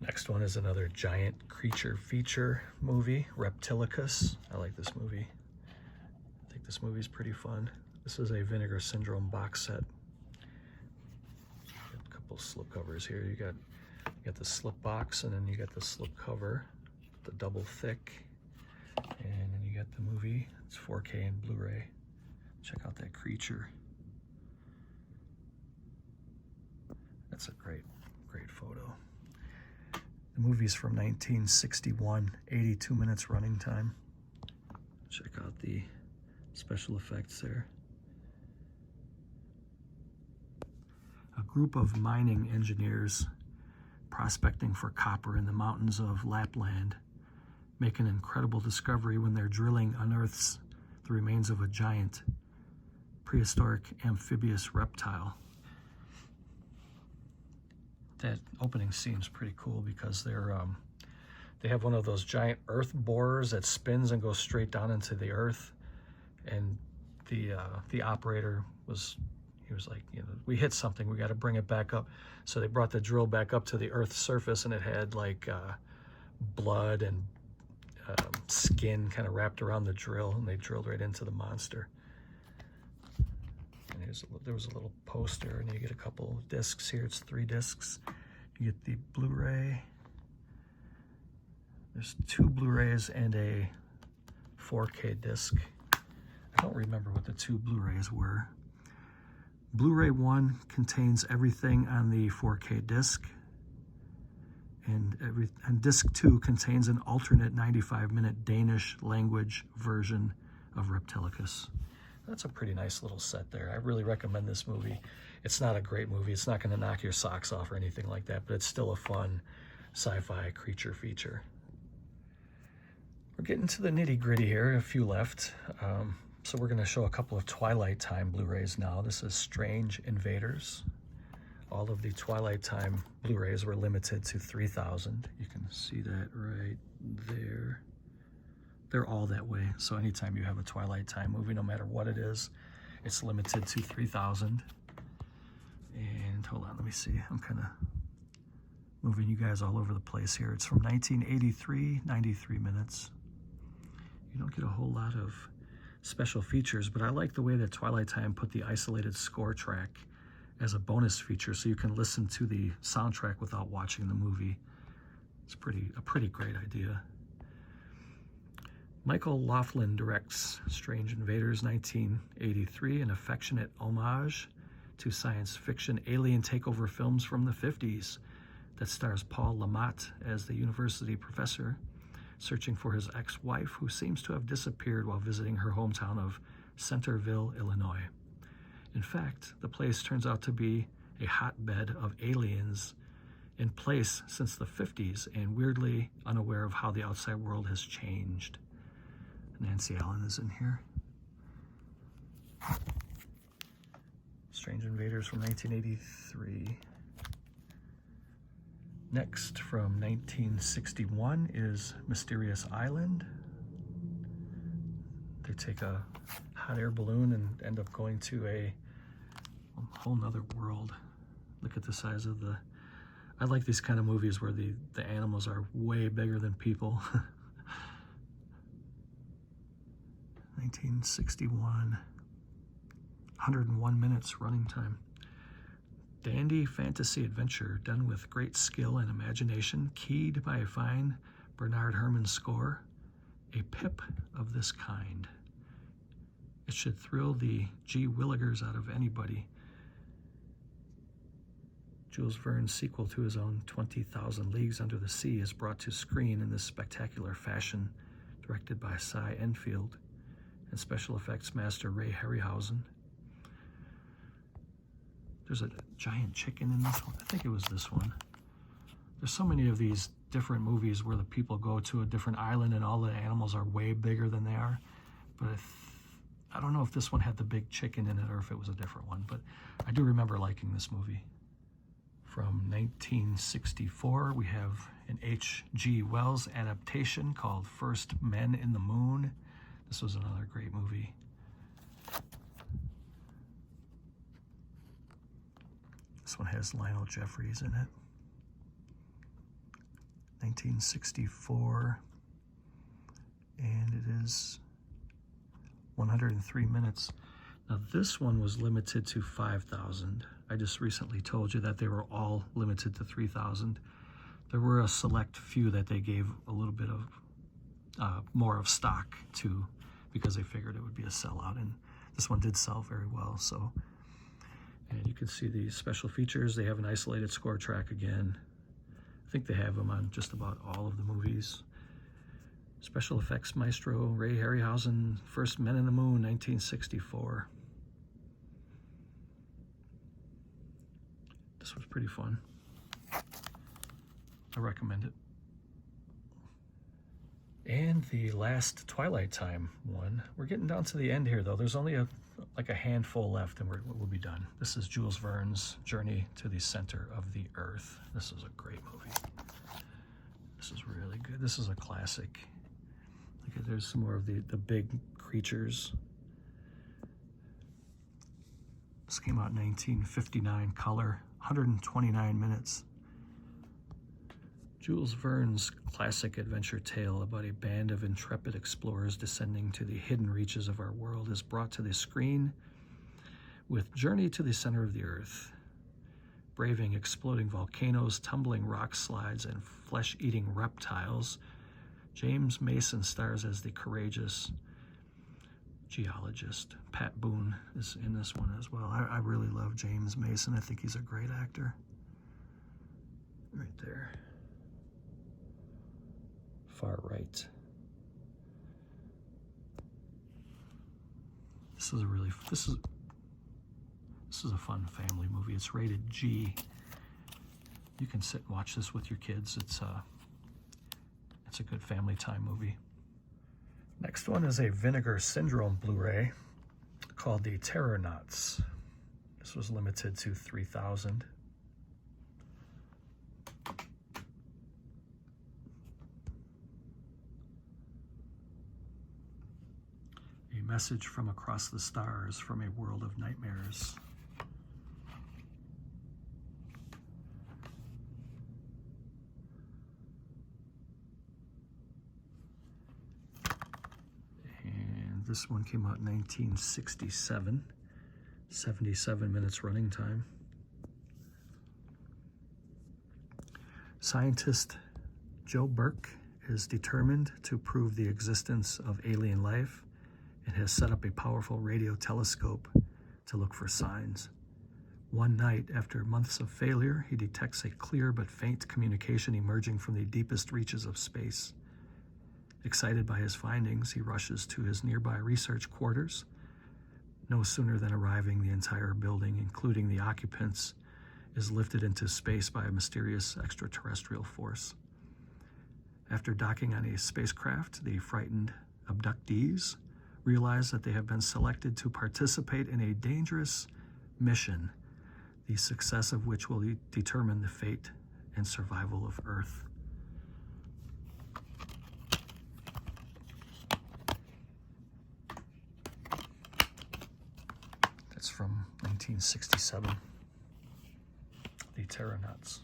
Next one is another giant creature feature movie, Reptilicus. I like this movie. I think this movie's pretty fun. This is a Vinegar Syndrome box set. A couple slip covers here. You got the slip box, and then you got the slip cover, the double thick, and then you got the movie. It's 4K and Blu-ray. Check out that creature. That's a great photo. The movie's from 1961, 82 minutes running time. Check out the special effects there. A group of mining engineers prospecting for copper in the mountains of Lapland make an incredible discovery when their drilling unearths the remains of a giant prehistoric amphibious reptile. That opening seems pretty cool because they have one of those giant earth borers that spins and goes straight down into the earth, and the operator was like, we hit something, we got to bring it back up. So they brought the drill back up to the earth's surface, and it had like blood and skin kind of wrapped around the drill, and they drilled right into the monster. And there was a little poster, and you get a couple discs here. It's 3 discs. You get the Blu-ray. There's 2 Blu-rays and a 4K disc. I don't remember what the 2 Blu-rays were. Blu-ray 1 contains everything on the 4K disc, and disc 2 contains an alternate 95-minute Danish language version of Reptilicus. That's a pretty nice little set there. I really recommend this movie. It's not a great movie. It's not going to knock your socks off or anything like that, but it's still a fun sci-fi creature feature. We're getting to the nitty-gritty here, a few left. So we're going to show a couple of Twilight Time Blu-rays now. This is Strange Invaders. All of the Twilight Time Blu-rays were limited to 3,000. You can see that right there. They're all that way. So anytime you have a Twilight Time movie, no matter what it is, it's limited to 3,000. And hold on, let me see. I'm kind of moving you guys all over the place here. It's from 1983, 93 minutes. You don't get a whole lot of special features, but I like the way that Twilight Time put the isolated score track as a bonus feature, so you can listen to the soundtrack without watching the movie. It's a pretty great idea. Michael Laughlin directs Strange Invaders 1983, an affectionate homage to science fiction alien takeover films from the 50s that stars Paul Lamont as the university professor searching for his ex-wife, who seems to have disappeared while visiting her hometown of Centerville, Illinois. In fact, the place turns out to be a hotbed of aliens in place since the 50s and weirdly unaware of how the outside world has changed. Nancy Allen is in here. Strange Invaders from 1983. Next, from 1961, is Mysterious Island. They take a hot air balloon and end up going to a whole nother world. Look at the size of the... I like these kind of movies where the animals are way bigger than people. 1961. 101 minutes running time. Dandy fantasy adventure done with great skill and imagination, keyed by a fine Bernard Herrmann score. A pip of this kind. It should thrill the G. Willigers out of anybody. Jules Verne's sequel to his own 20,000 Leagues Under the Sea is brought to screen in this spectacular fashion, directed by Cy Enfield and special effects master Ray Harryhausen. There's a giant chicken in this one. I think it was this one. There's so many of these different movies where the people go to a different island and all the animals are way bigger than they are. But I don't know if this one had the big chicken in it or if it was a different one, but I do remember liking this movie. From 1964, we have an H.G. Wells adaptation called First Men in the Moon. This was another great movie. This one has Lionel Jeffries in it. 1964, and it is 103 minutes. Now this one was limited to 5,000. I just recently told you that they were all limited to 3,000. There were a select few that they gave a little bit of more of stock to, because they figured it would be a sellout, and this one did sell very well. So, and you can see the special features. They have an isolated score track again. I think they have them on just about all of the movies. Special effects maestro Ray Harryhausen, First Men in the Moon, 1964. This was pretty fun. I recommend it. And the last Twilight Time one. We're getting down to the end here, though. There's only like a handful left, and we'll be done. This is Jules Verne's Journey to the Center of the Earth. This is a great movie. This is really good. This is a classic. Look, there's some more of the big creatures. This came out in 1959, color, 129 minutes. Jules Verne's classic adventure tale about a band of intrepid explorers descending to the hidden reaches of our world is brought to the screen with Journey to the Center of the Earth. Braving exploding volcanoes, tumbling rock slides, and flesh-eating reptiles, James Mason stars as the courageous geologist. Pat Boone is in this one as well. I really love James Mason. I think he's a great actor. Right there. Far right. This is a fun family movie. It's rated G. You can sit and watch this with your kids. It's a good family time movie. Next one is a Vinegar Syndrome Blu-ray called The Terrornauts. This was limited to 3,000. A Message from Across the Stars from a World of Nightmares. This one came out in 1967, 77 minutes running time. Scientist Joe Burke is determined to prove the existence of alien life and has set up a powerful radio telescope to look for signs. One night, after months of failure, he detects a clear but faint communication emerging from the deepest reaches of space. Excited by his findings, he rushes to his nearby research quarters. No sooner than arriving, the entire building, including the occupants, is lifted into space by a mysterious extraterrestrial force. After docking on a spacecraft, the frightened abductees realize that they have been selected to participate in a dangerous mission, the success of which will determine the fate and survival of Earth. That's from 1967, The Terrornauts.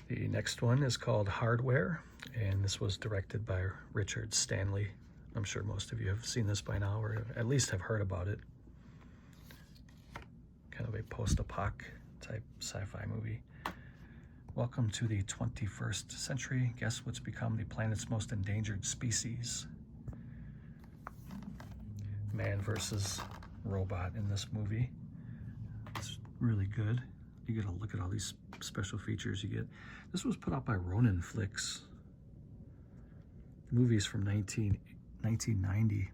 The next one is called Hardware, and this was directed by Richard Stanley. I'm sure most of you have seen this by now, or at least have heard about it. Kind of a post-apoc type sci-fi movie. Welcome to the 21st century. Guess what's become the planet's most endangered species? Man versus robot in this movie. It's really good. You get a look at all these special features you get. This was put out by Ronin Flicks. The movie is from 1990,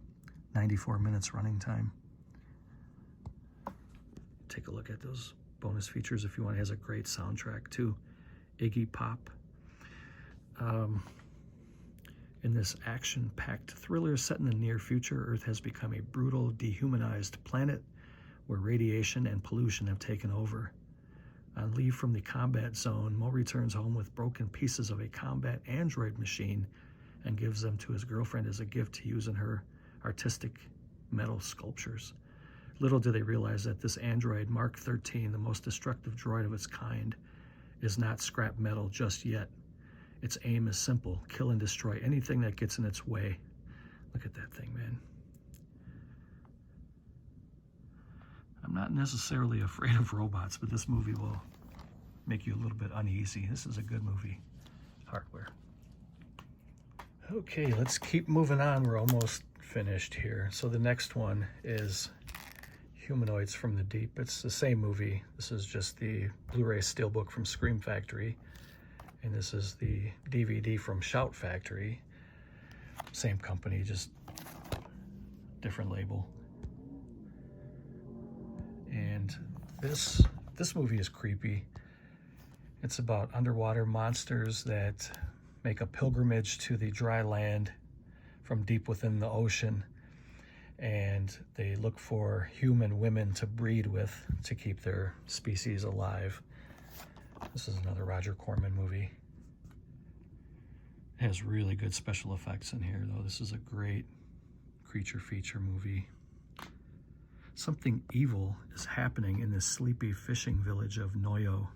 94 minutes running time. Take a look at those bonus features if you want. It has a great soundtrack too. Iggy Pop. In this action-packed thriller set in the near future, Earth has become a brutal, dehumanized planet where radiation and pollution have taken over. On leave from the combat zone, Mo returns home with broken pieces of a combat android machine and gives them to his girlfriend as a gift to use in her artistic metal sculptures. Little do they realize that this android, Mark 13, the most destructive droid of its kind, is not scrap metal just yet. Its aim is simple: kill and destroy anything that gets in its way. Look at that thing, man. I'm not necessarily afraid of robots, but this movie will make you a little bit uneasy. This is a good movie. Hardware. Okay, let's keep moving on. We're almost finished here. So the next one is Humanoids from the Deep. It's the same movie. This is just the Blu-ray Steelbook from Scream Factory. And this is the DVD from Shout Factory. Same company, just different label. And this movie is creepy. It's about underwater monsters that make a pilgrimage to the dry land from deep within the ocean, and they look for human women to breed with to keep their species alive. This is another Roger Corman movie. It has really good special effects in here, though. This is a great creature feature movie. Something evil is happening in this sleepy fishing village of Noyo.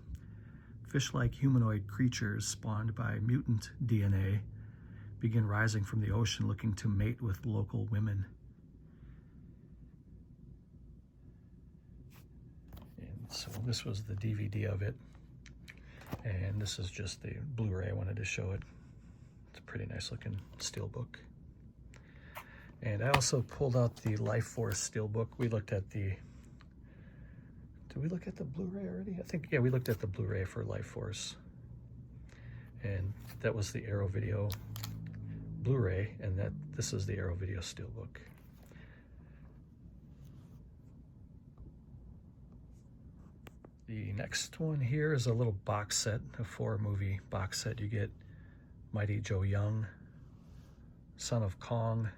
Fish-like humanoid creatures spawned by mutant DNA begin rising from the ocean looking to mate with local women. And so this was the DVD of it. And this is just the Blu-ray. I wanted to show it. It's a pretty nice looking steelbook. And I also pulled out the Life Force Steelbook. We looked at the, did we look at the Blu-ray already? I think, yeah, we looked at the Blu-ray for Life Force. And that was the Arrow Video Blu-ray, and this is the Arrow Video Steelbook. The next one here is a little box set, a 4-movie box set. You get Mighty Joe Young, Son of Kong,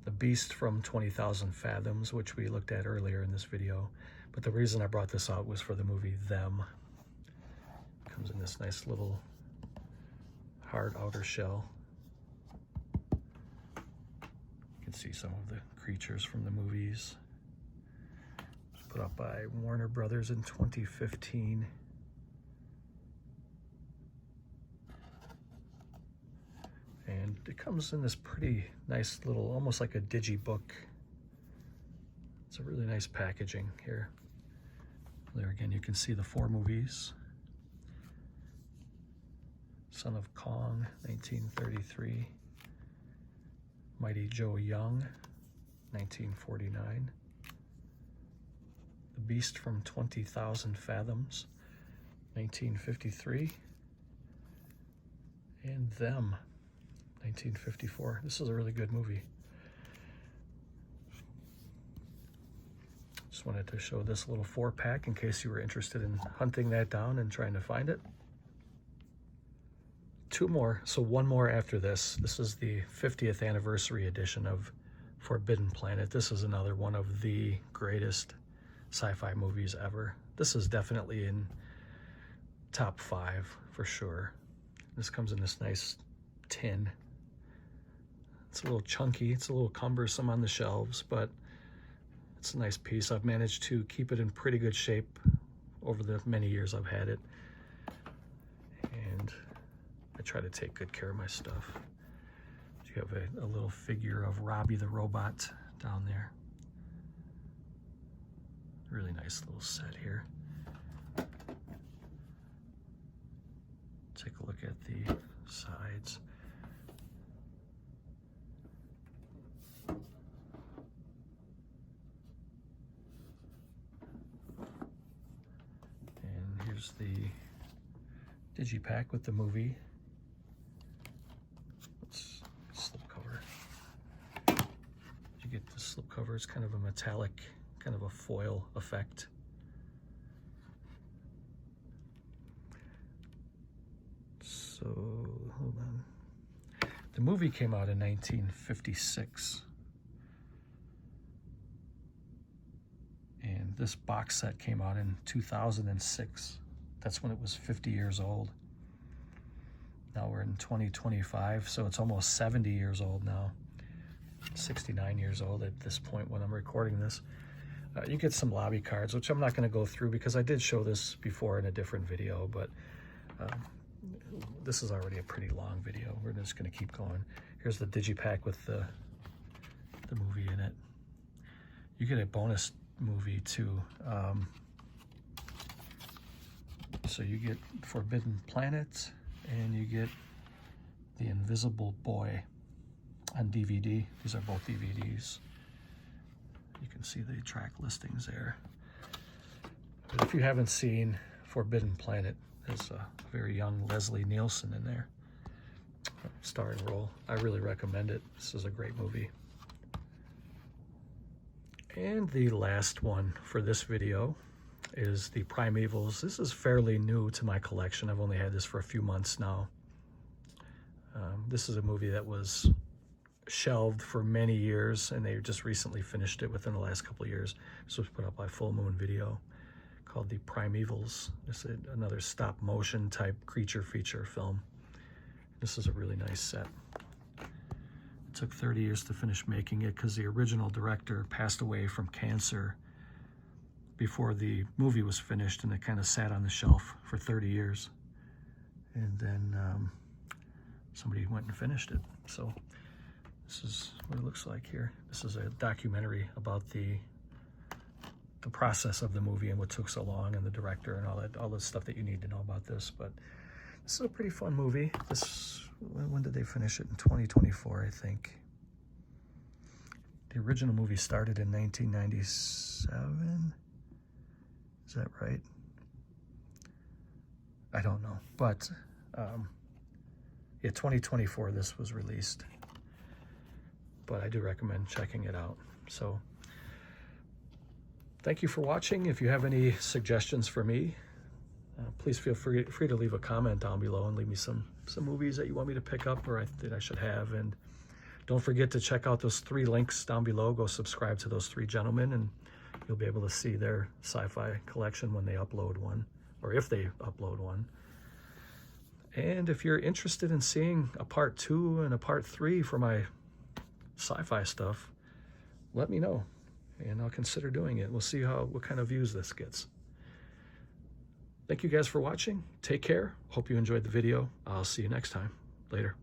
The Beast from 20,000 Fathoms, which we looked at earlier in this video. But the reason I brought this out was for the movie Them. It comes in this nice little hard outer shell. You can see some of the creatures from the movies. It was put out by Warner Brothers in 2015. And it comes in this pretty nice little, almost like a digibook. It's a really nice packaging here. There again, you can see the 4 movies. Son of Kong, 1933. Mighty Joe Young, 1949. The Beast from 20,000 Fathoms, 1953. And Them, 1954. This is a really good movie. Just wanted to show this little 4-pack in case you were interested in hunting that down and trying to find it. 2 more, so 1 more after this. This is the 50th anniversary edition of Forbidden Planet. This is another one of the greatest sci-fi movies ever. This is definitely in top 5 for sure. This comes in this nice tin. It's a little chunky, it's a little cumbersome on the shelves, but it's a nice piece. I've managed to keep it in pretty good shape over the many years I've had it. And I try to take good care of my stuff. You have a little figure of Robbie the robot down there. Really nice little set here. Take a look at the sides. And here's the digipack with the movie. Let's slipcover. You get the slipcover. It's kind of a metallic, kind of a foil effect. So The movie came out in 1956. And this box set came out in 2006. That's when it was 50 years old. Now we're in 2025, so it's almost 70 years old now. 69 years old at this point when I'm recording this. You get some lobby cards, which I'm not going to go through because I did show this before in a different video, but this is already a pretty long video. We're just going to keep going. Here's the digipack with the movie in it. You get a bonus movie too. So you get Forbidden Planet and you get The Invisible Boy on DVD. These are both DVDs. You can see the track listings there. But if you haven't seen Forbidden Planet, there's a very young Leslie Nielsen in there, starring role. I really recommend it. This is a great movie. And the last one for this video is the Primevals. This is fairly new to my collection. I've only had this for a few months now. This is a movie that was shelved for many years, and they just recently finished it within the last couple of years. This was put up by Full Moon Video, called the Primevals. This is another stop motion type creature feature film. This is a really nice set. It took 30 years to finish making it because the original director passed away from cancer before the movie was finished, and it kind of sat on the shelf for 30 years. And then somebody went and finished it. So this is what it looks like here. This is a documentary about the process of the movie and what took so long, and the director and all the stuff that you need to know about this. But this is a pretty fun movie. When did they finish it? In 2024, I think. The original movie started in 1997. Is that right? I don't know, but yeah, 2024 this was released. But I do recommend checking it out. So thank you for watching. If you have any suggestions for me, please feel free to leave a comment down below and leave me some movies that you want me to pick up or that I should have. And don't forget to check out those 3 links down below. Go subscribe to those 3 gentlemen, and you'll be able to see their sci-fi collection when they upload one, or if they upload one. And if you're interested in seeing a part 2 and a part 3 for my sci-fi stuff, let me know, and I'll consider doing it. We'll see what kind of views this gets. Thank you guys for watching. Take care. Hope you enjoyed the video. I'll see you next time. Later.